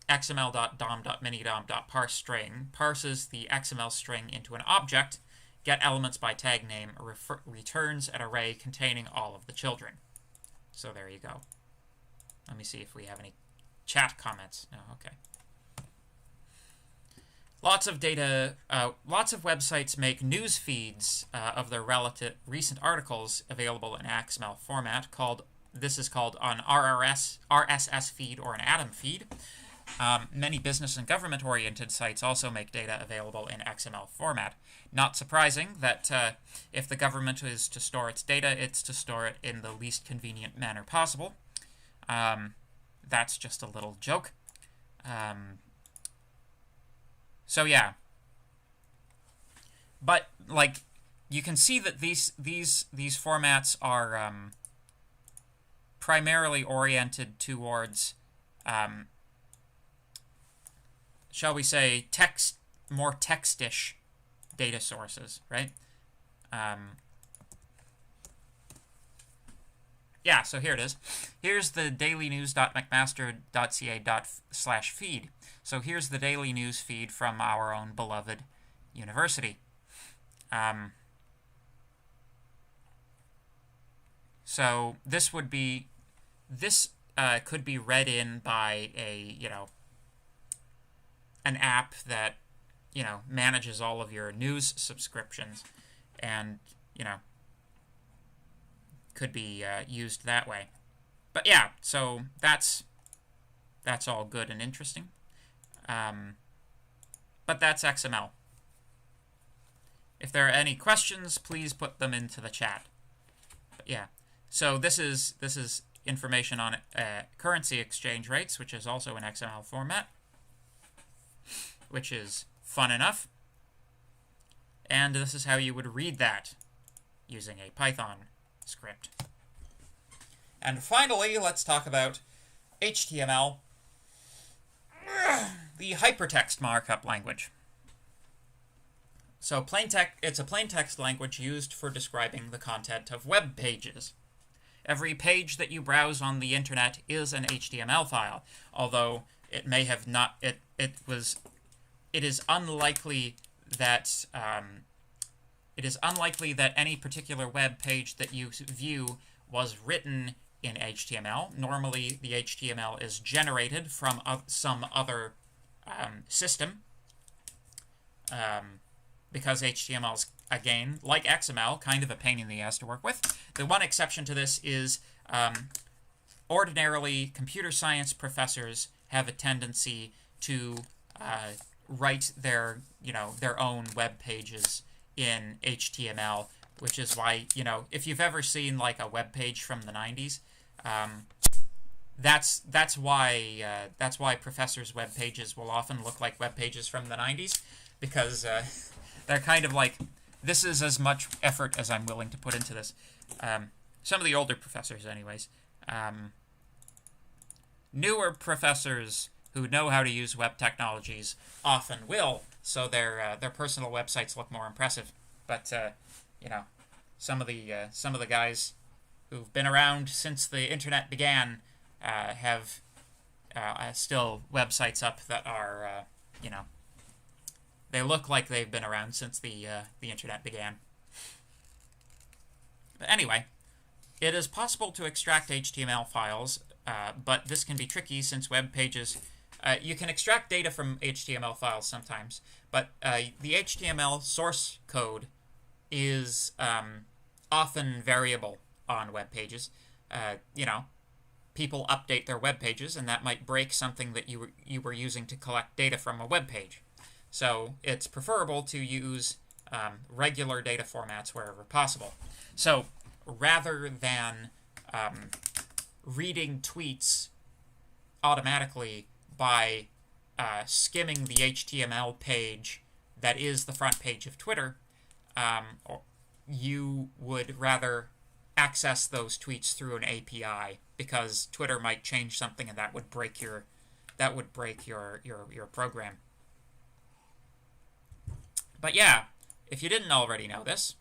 xml.dom.minidom.parseString parses the XML string into an object, get elements by tag name, returns an array containing all of the children. So there you go. Let me see if we have any chat comments. No, okay. Lots of data, lots of websites make news feeds of their recent articles available in XML format. This is called an RSS feed or an Atom feed. Many business and government-oriented sites also make data available in XML format. Not surprising that if the government is to store its data, it's to store it in the least convenient manner possible. That's just a little joke. So yeah. But like, you can see that these formats are primarily oriented towards, shall we say, more textish data sources, right? Yeah, so here it is. Here's the dailynews.mcmaster.ca/feed. So here's the daily news feed from our own beloved university. So this could be read in by an app that, manages all of your news subscriptions, and, could be used that way. But yeah, so that's all good and interesting. But that's XML. If there are any questions, please put them into the chat. But yeah, so this is information on currency exchange rates, which is also in XML format, which is fun enough. And this is how you would read that using a Python script. And finally, let's talk about HTML, the hypertext markup language. So it's a plain text language used for describing the content of web pages. Every page that you browse on the internet is an HTML file, although it may have not. It is unlikely that any particular web page that you view was written in HTML. Normally, the HTML is generated from some other system, because HTML is, again, like XML, kind of a pain in the ass to work with. The one exception to this is ordinarily computer science professors have a tendency to write their own web pages in HTML, which is why, if you've ever seen like a web page from the 90s, that's why professors' web pages will often look like web pages from the 90s, because they're kind of like, this is as much effort as I'm willing to put into this. Some of the older professors, anyways. Newer professors who know how to use web technologies often will, so their personal websites look more impressive. But some of the guys who've been around since the internet began have still websites up that are they look like they've been around since the internet began. But anyway, it is possible to extract HTML files, but this can be tricky since web pages... you can extract data from HTML files sometimes, but the HTML source code is often variable on web pages. You know, people update their web pages, and that might break something that you were using to collect data from a web page. So it's preferable to use regular data formats wherever possible. So rather than reading tweets automatically by skimming the HTML page that is the front page of Twitter, you would rather access those tweets through an API, because Twitter might change something and that would break your program. But yeah, if you didn't already know this,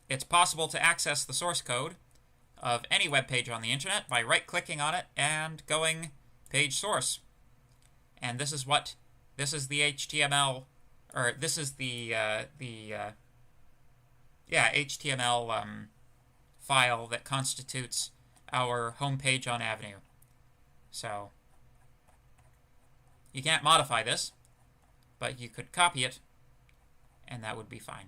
it's possible to access the source code of any web page on the internet by right-clicking on it and going page source. And this is the HTML, or this is the HTML file that constitutes our homepage on Avenue. So you can't modify this, but you could copy it, and that would be fine.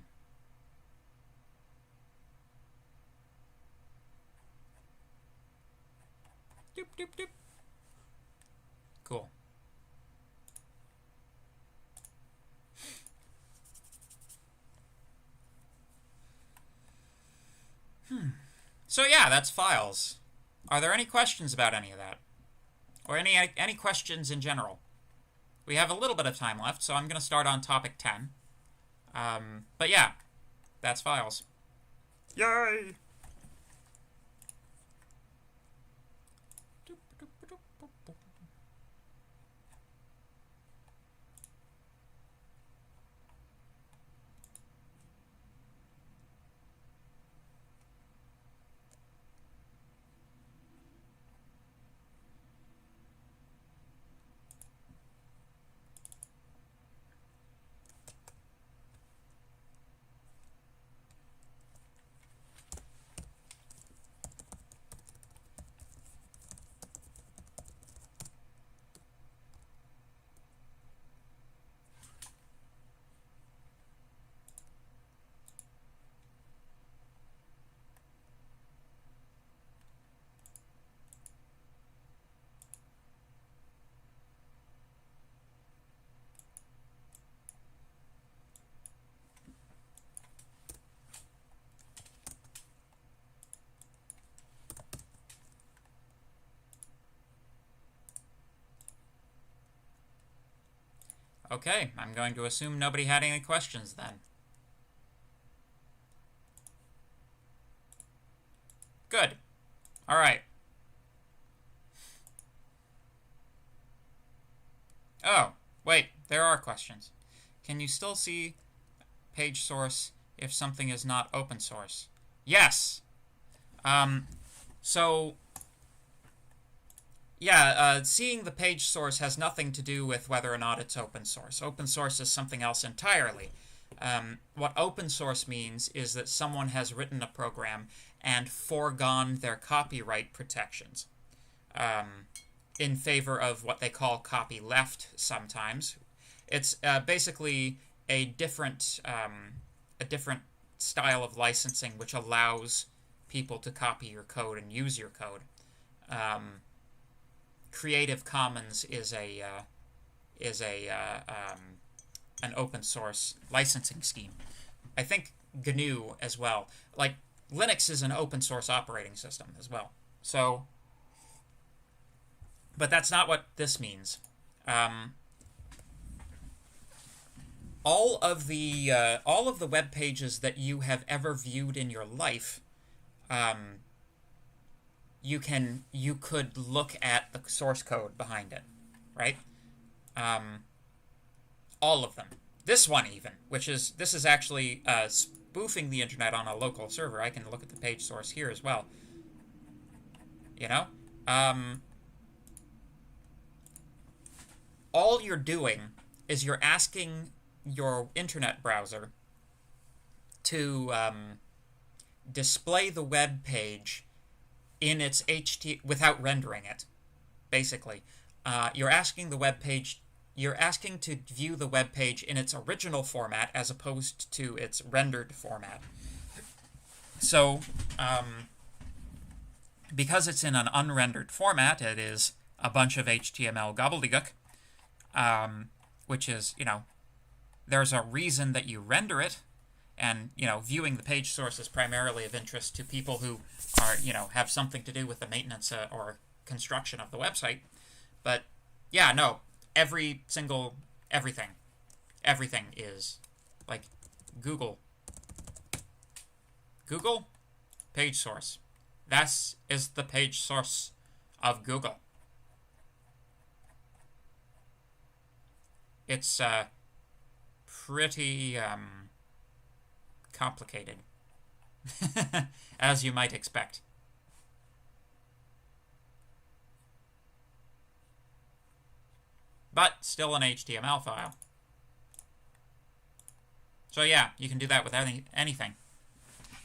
Doop, doop, doop. Cool. So yeah, that's files. Are there any questions about any of that? Or any questions in general? We have a little bit of time left, so I'm going to start on topic 10. But yeah, that's files. Yay! Okay, I'm going to assume nobody had any questions then. Good. All right. Oh, wait, there are questions. Can you still see page source if something is not open source? Yes. Seeing the page source has nothing to do with whether or not it's open source. Open source is something else entirely. What open source means is that someone has written a program and foregone their copyright protections in favor of what they call copyleft sometimes. It's basically a different style of licensing which allows people to copy your code and use your code. Creative Commons is an open source licensing scheme. I think GNU as well. Like Linux is an open source operating system as well. So, but that's not what this means. All of the web pages that you have ever viewed in your life, you could look at the source code behind it, right? All of them. This one even, this is actually spoofing the internet on a local server. I can look at the page source here as well. You know? All you're doing is you're asking your internet browser to display the web page in its without rendering it, basically. You're asking to view the web page in its original format as opposed to its rendered format. So, because it's in an unrendered format, it is a bunch of HTML gobbledygook, which is, there's a reason that you render it, and, viewing the page source is primarily of interest to people who are, have something to do with the maintenance or construction of the website. But, yeah, no, everything is, like, Google, page source. This is the page source of Google. It's, pretty, complicated, as you might expect. But still an HTML file. So yeah, you can do that with anything.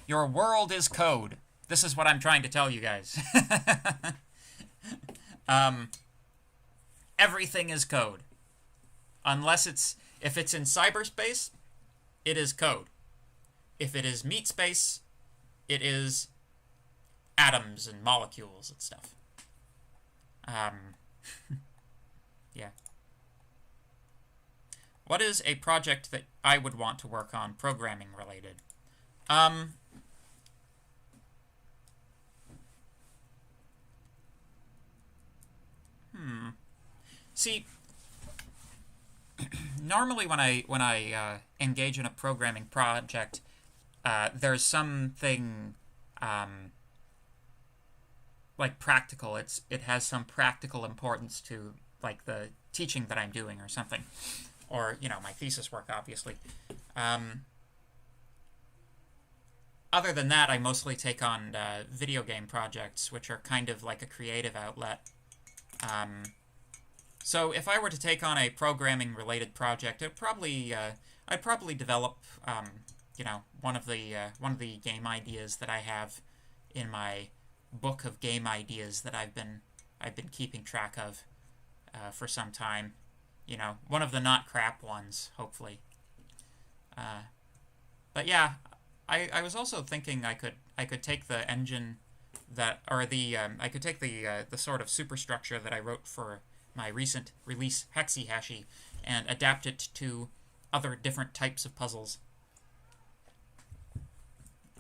Your world is code. This is what I'm trying to tell you guys. Everything is code. If it's in cyberspace, it is code. If it is meat space, it is atoms and molecules and stuff. Yeah. What is a project that I would want to work on, programming related? See, normally when I engage in a programming project, there's something like practical. It has some practical importance to like the teaching that I'm doing or something, or my thesis work, obviously. Other than that, I mostly take on video game projects, which are kind of like a creative outlet. So if I were to take on a programming-related project, I'd probably develop, one of the game ideas that I have in my book of game ideas that I've been keeping track of for some time. One of the not crap ones, hopefully. But yeah, I was also thinking I could take the engine I could take the sort of superstructure that I wrote for my recent release Hexy and adapt it to other different types of puzzles.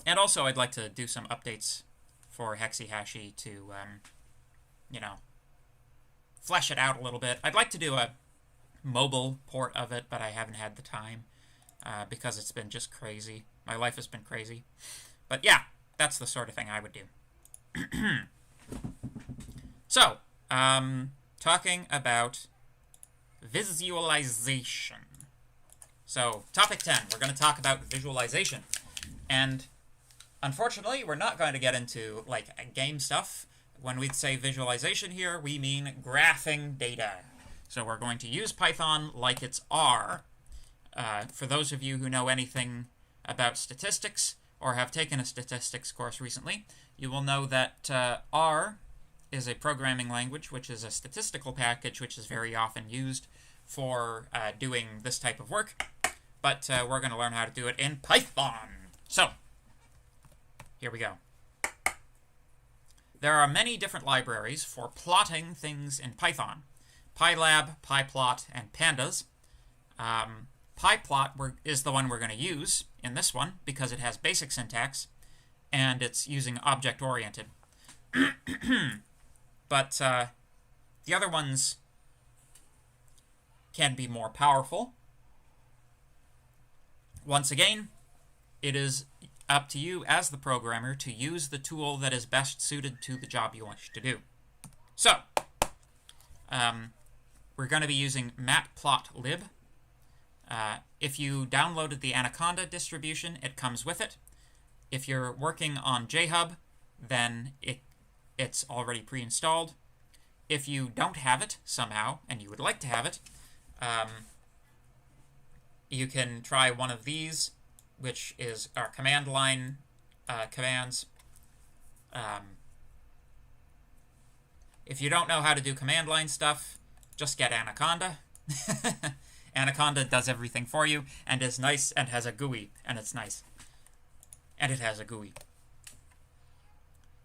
And also I'd like to do some updates for Hexy to, flesh it out a little bit. I'd like to do a mobile port of it, but I haven't had the time because it's been just crazy. My life has been crazy. But yeah, that's the sort of thing I would do. So, talking about visualization. So, topic 10, we're going to talk about visualization. And unfortunately, we're not going to get into like game stuff. When we say visualization here, we mean graphing data. So we're going to use Python like it's R. For those of you who know anything about statistics or have taken a statistics course recently, you will know that R is a programming language, which is a statistical package, which is very often used for doing this type of work. But we're going to learn how to do it in Python. So, here we go. There are many different libraries for plotting things in Python. Pylab, pyplot, and pandas. Pyplot is the one we're going to use in this one because it has basic syntax and it's using object-oriented. But the other ones can be more powerful. Once again, it is up to you as the programmer to use the tool that is best suited to the job you wish to do. So, we're going to be using matplotlib. If you downloaded the Anaconda distribution, it comes with it. If you're working on JHub, then it's already pre-installed. If you don't have it somehow, and you would like to have it, you can try one of these, which is our command line commands. If you don't know how to do command line stuff, just get Anaconda. Anaconda does everything for you, and is nice, and has a GUI, and it's nice. And it has a GUI.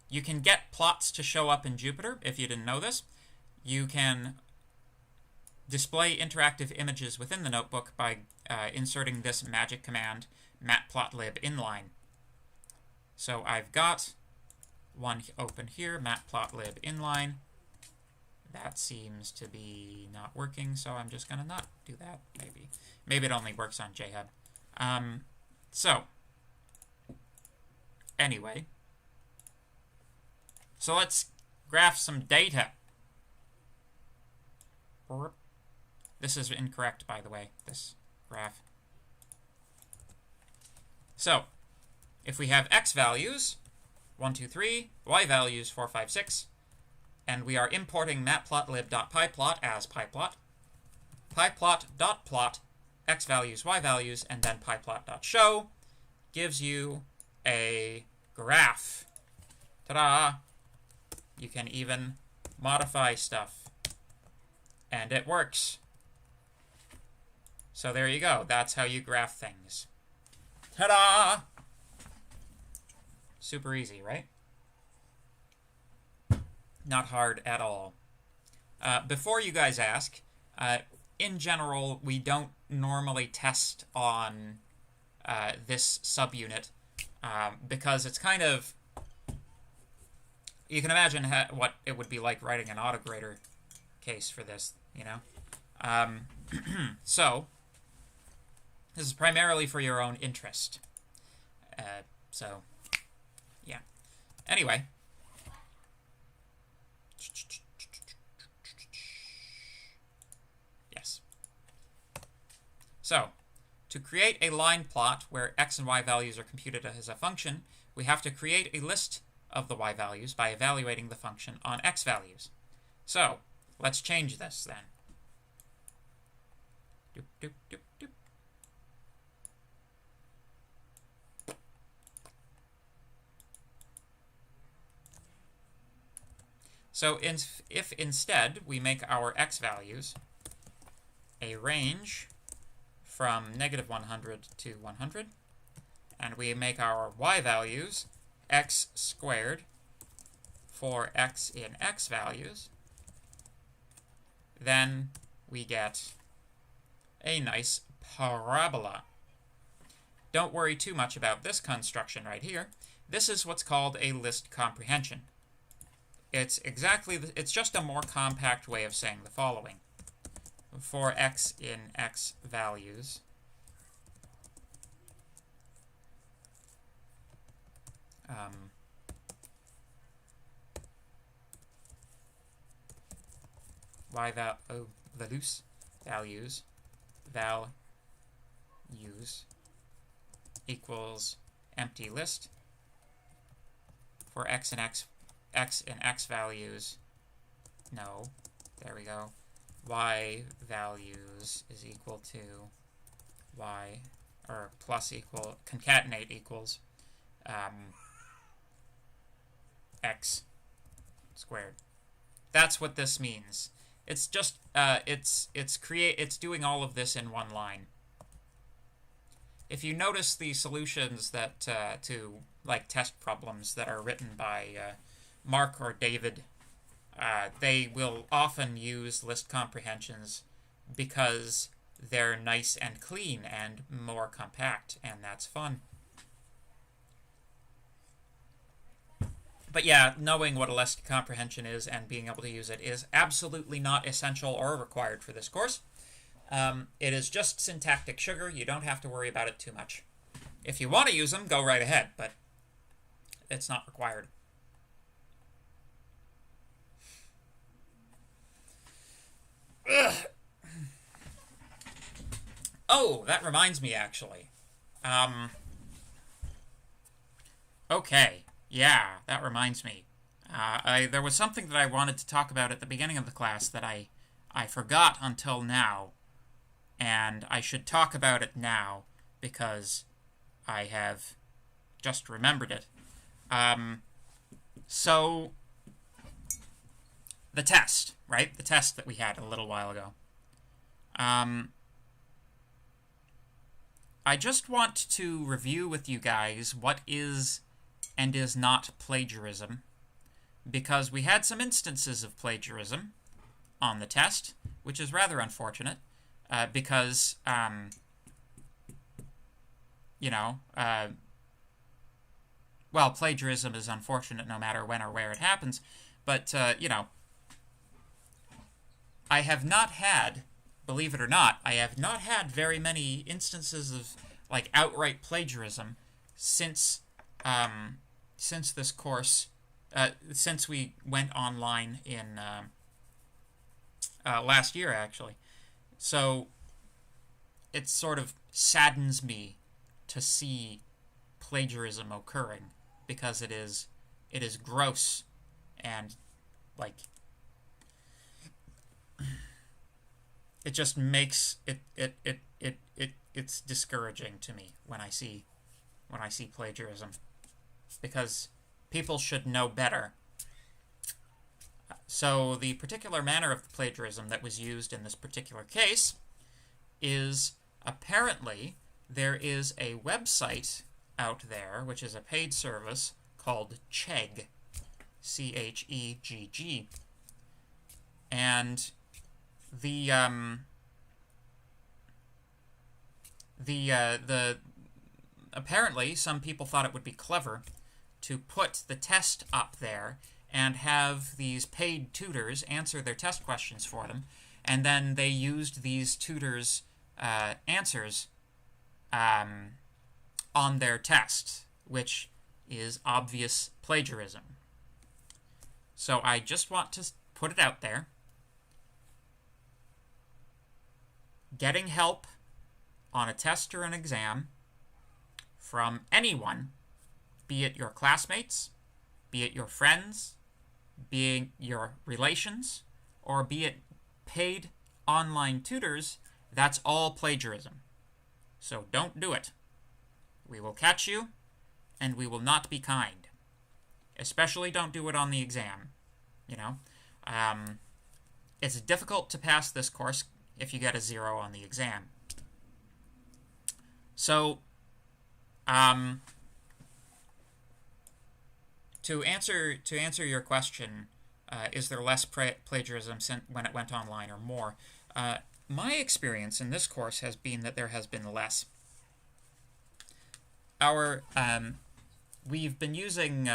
You can get plots to show up in Jupyter, if you didn't know this. You can display interactive images within the notebook by inserting this magic command, matplotlib inline. So I've got one open here, matplotlib inline. That seems to be not working, so I'm just going to not do that, maybe. Maybe it only works on JHub. So, anyway. So let's graph some data. This is incorrect, by the way, this graph. So, if we have x values, 1, 2, 3, y values, 4, 5, 6, and we are importing matplotlib.pyplot as pyplot, pyplot.plot, x values, y values, and then pyplot.show gives you a graph. Ta-da! You can even modify stuff. And it works. So there you go. That's how you graph things. Ta-da! Super easy, right? Not hard at all. Before you guys ask, in general, we don't normally test on this subunit because it's kind of... You can imagine what it would be like writing an autograder case for this, you know? So, this is primarily for your own interest. So, yeah. Anyway. Yes. So, to create a line plot where x and y values are computed as a function, we have to create a list of the y values by evaluating the function on x values. So, let's change this then. Doop, doop, doop, doop. So if instead we make our x values a range from -100 to 100, and we make our y values x squared for x in x values, then we get a nice parabola. Don't worry too much about this construction right here. This is what's called a list comprehension. It's just a more compact way of saying the following. For x in x values, values equals empty list. For x in x values, no, there we go. Y values is equal to y, or plus equal, concatenate equals x squared. That's what this means. It's just it's doing all of this in one line. If you notice the solutions that to like test problems that are written by Mark or David, they will often use list comprehensions because they're nice and clean and more compact, and that's fun. But yeah, knowing what a list comprehension is and being able to use it is absolutely not essential or required for this course. It is just syntactic sugar. You don't have to worry about it too much. If you want to use them, go right ahead, but it's not required. Ugh. Oh, that reminds me, actually. Okay. Yeah, that reminds me. There was something that I wanted to talk about at the beginning of the class that I forgot until now, and I should talk about it now because I have just remembered it. So, the test, right? The test that we had a little while ago. I just want to review with you guys what is and is not plagiarism, because we had some instances of plagiarism on the test, which is rather unfortunate, because, well, plagiarism is unfortunate no matter when or where it happens, but, I have not had, believe it or not, I have not had very many instances of, like, outright plagiarism since this course, since we went online in last year, actually. So it sort of saddens me to see plagiarism occurring, because it is gross and, like, it just makes it's discouraging to me when I see plagiarism, because people should know better. So the particular manner of plagiarism that was used in this particular case is, apparently there is a website out there, which is a paid service, called Chegg, Chegg, and the apparently some people thought it would be clever to put the test up there and have these paid tutors answer their test questions for them, and then they used these tutors' answers on their test, which is obvious plagiarism. So I just want to put it out there. Getting help on a test or an exam from anyone, be it your classmates, be it your friends, be it your relations, or be it paid online tutors, that's all plagiarism. So don't do it. We will catch you, and we will not be kind. Especially don't do it on the exam, It's difficult to pass this course if you get a 0 on the exam. So, to answer your question, is there less plagiarism when it went online or more? My experience in this course has been that there has been less. We've been using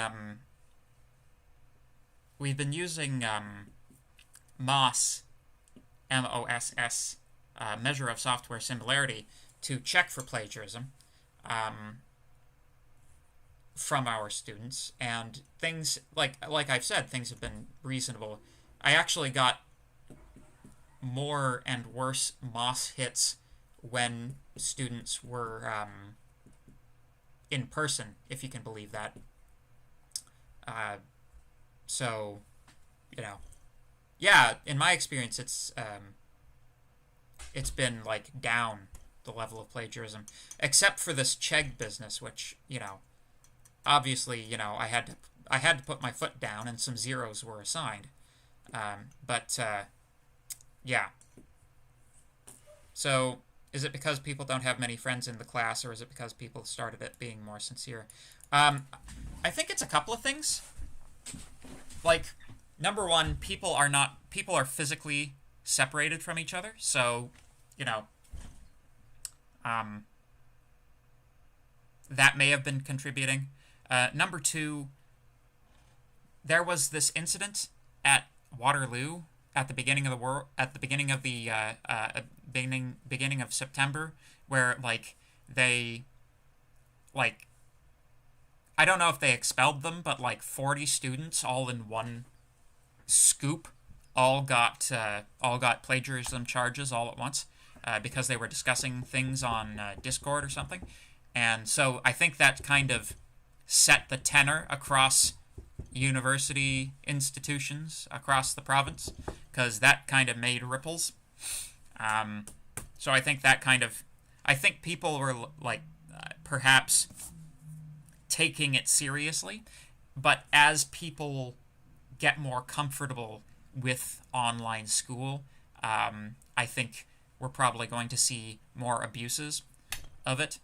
MOSS, MOSS, measure of software similarity, to check for plagiarism from our students, and things, like I've said, things have been reasonable. I actually got more and worse MOSS hits when students were in person, if you can believe that. So, yeah, in my experience, it's been, like, down the level of plagiarism, except for this Chegg business, which, obviously, I had to put my foot down, and some 0s were assigned. Yeah. So, is it because people don't have many friends in the class, or is it because people started it being more sincere? I think it's a couple of things. Like, number one, people are physically separated from each other, so, that may have been contributing. Number two, there was this incident at Waterloo at the beginning of beginning of September, where, like, they, like, I don't know if they expelled them, but, like, 40 students all in one scoop all got plagiarism charges all at once, because they were discussing things on Discord or something. And so I think that kind of set the tenor across university institutions across the province, because that kind of made ripples. So I think I think people were, like, perhaps taking it seriously, But as people get more comfortable with online school, I think we're probably going to see more abuses of it.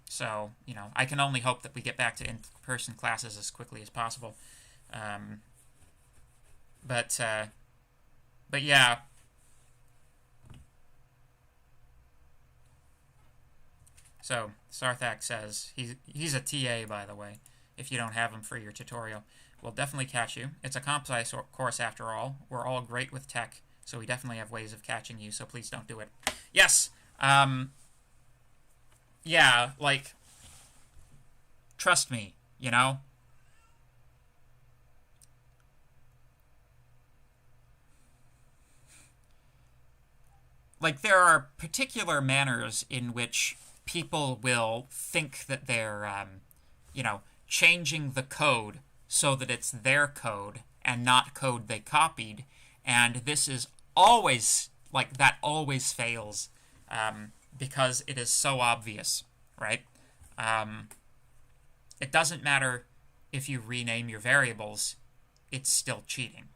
So, I can only hope that we get back to in-person classes as quickly as possible. But yeah. So, Sarthak says, he's a TA, by the way, if you don't have him for your tutorial. We'll definitely catch you. It's a comp sci course after all. We're all great with tech, so we definitely have ways of catching you, so please don't do it. Yes! Yeah, like, trust me, Like, there are particular manners in which people will think that they're, changing the code so that it's their code and not code they copied. And this is always, that always fails because it is so obvious, right? It doesn't matter if you rename your variables, it's still cheating.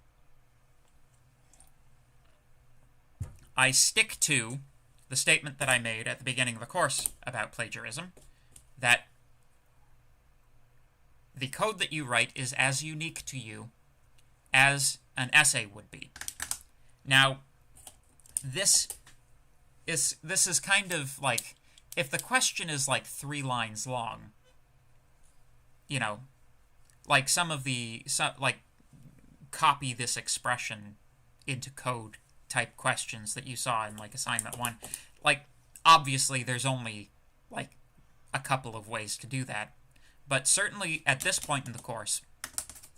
I stick to the statement that I made at the beginning of the course about plagiarism, that the code that you write is as unique to you as an essay would be. Now, this is kind of like, if the question is 3 lines long, copy this expression into code type questions that you saw in assignment 1, obviously there's only a couple of ways to do that. But certainly at this point in the course,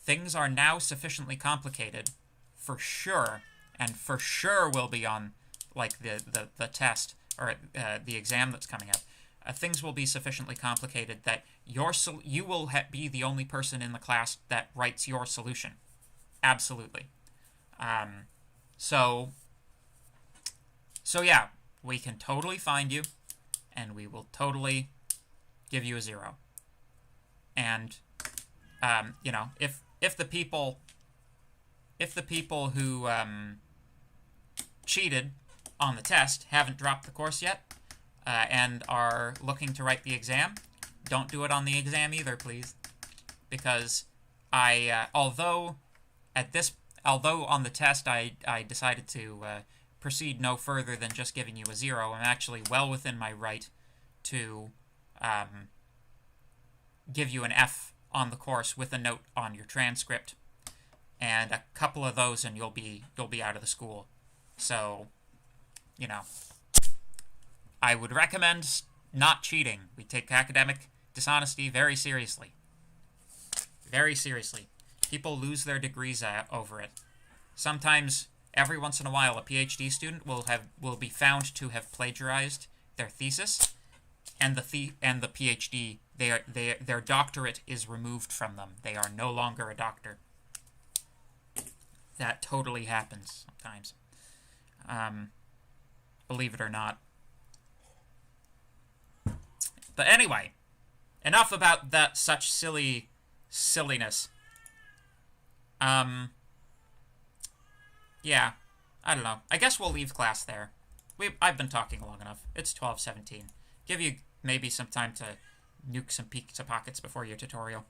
things are now sufficiently complicated for sure, and for sure will be on the test or the exam that's coming up. Things will be sufficiently complicated that you will be the only person in the class that writes your solution. Absolutely. So yeah, we can totally find you, and we will totally give you a 0. And if the people who cheated on the test haven't dropped the course yet and are looking to write the exam, don't do it on the exam either, please, because although on the test I decided to proceed no further than just giving you a 0, I'm actually well within my right to give you an F on the course with a note on your transcript, and a couple of those and you'll be out of the school. So, I would recommend not cheating. We take academic dishonesty very seriously. Very seriously. People lose their degrees over it. Sometimes, every once in a while, a PhD student will be found to have plagiarized their thesis, and the PhD, their doctorate is removed from them. They are no longer a doctor. That totally happens sometimes. Believe it or not. But anyway, enough about that such silliness. Yeah, I don't know. I guess we'll leave class there. I've been talking long enough. It's 12:17. Give you maybe some time to nuke some pizza pockets before your tutorial.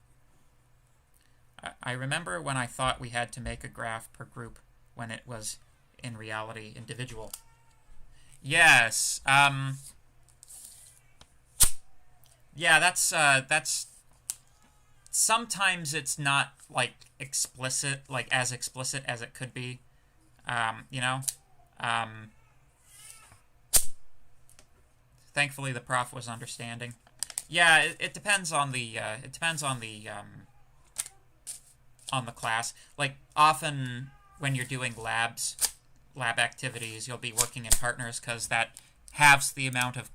I remember when I thought we had to make a graph per group when it was, in reality, individual. Yes, yeah, that's... Sometimes it's not, explicit, as explicit as it could be, Thankfully, the prof was understanding. Yeah, it depends on the, on the class. Often, when you're doing lab activities, you'll be working in partners, because that halves the amount of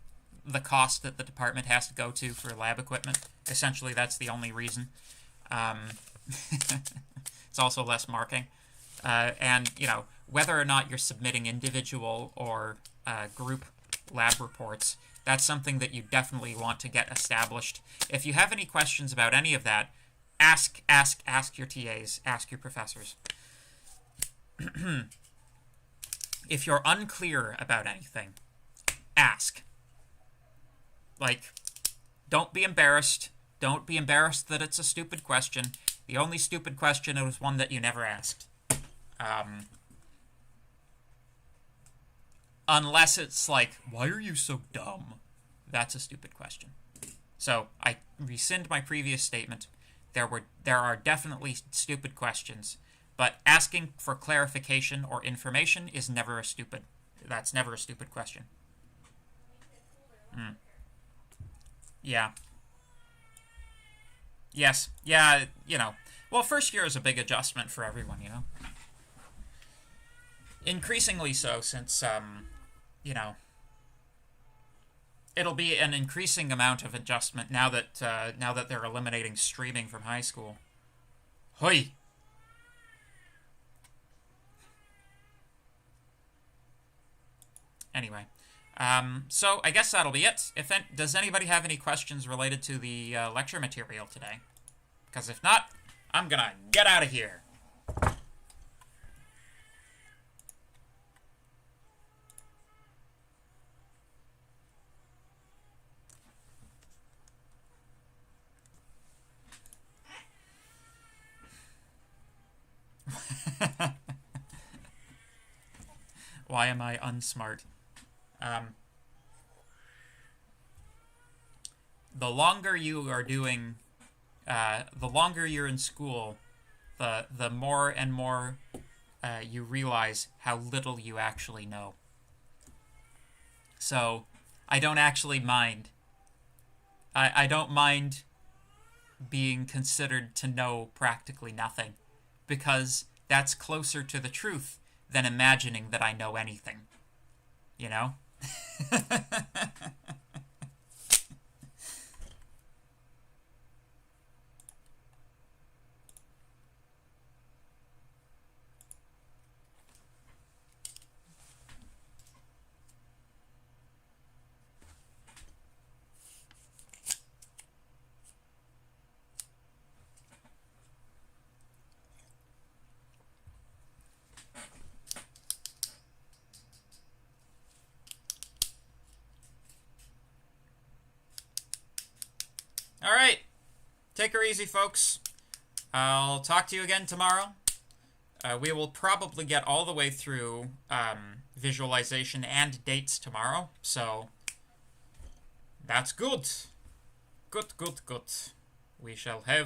the cost that the department has to go to for lab equipment. Essentially, that's the only reason. It's also less marking. And, whether or not you're submitting individual or group lab reports, that's something that you definitely want to get established. If you have any questions about any of that, Ask your TAs, ask your professors. If you're unclear about anything, ask. Like, don't be embarrassed. Don't be embarrassed that it's a stupid question. The only stupid question was one that you never asked. Unless it's like, why are you so dumb? That's a stupid question. So, I rescind my previous statement. There are definitely stupid questions, but asking for clarification or information is never a stupid. That's never a stupid question. Yeah. Yes. Yeah, you know. Well, first year is a big adjustment for everyone, you know. Increasingly so, since, you know, it'll be an increasing amount of adjustment now that they're eliminating streaming from high school. Hoi! Anyway, so I guess that'll be it. Does anybody have any questions related to the lecture material today? Because if not, I'm gonna get out of here. Why am I unsmart? The longer you are doing, the longer you're in school, the more and more you realize how little you actually know. So, I don't actually mind. I don't mind being considered to know practically nothing, because that's closer to the truth than imagining that I know anything. You know? All right. Take her easy, folks. I'll talk to you again tomorrow. We will probably get all the way through visualization and dates tomorrow, so that's good. Good. We shall have a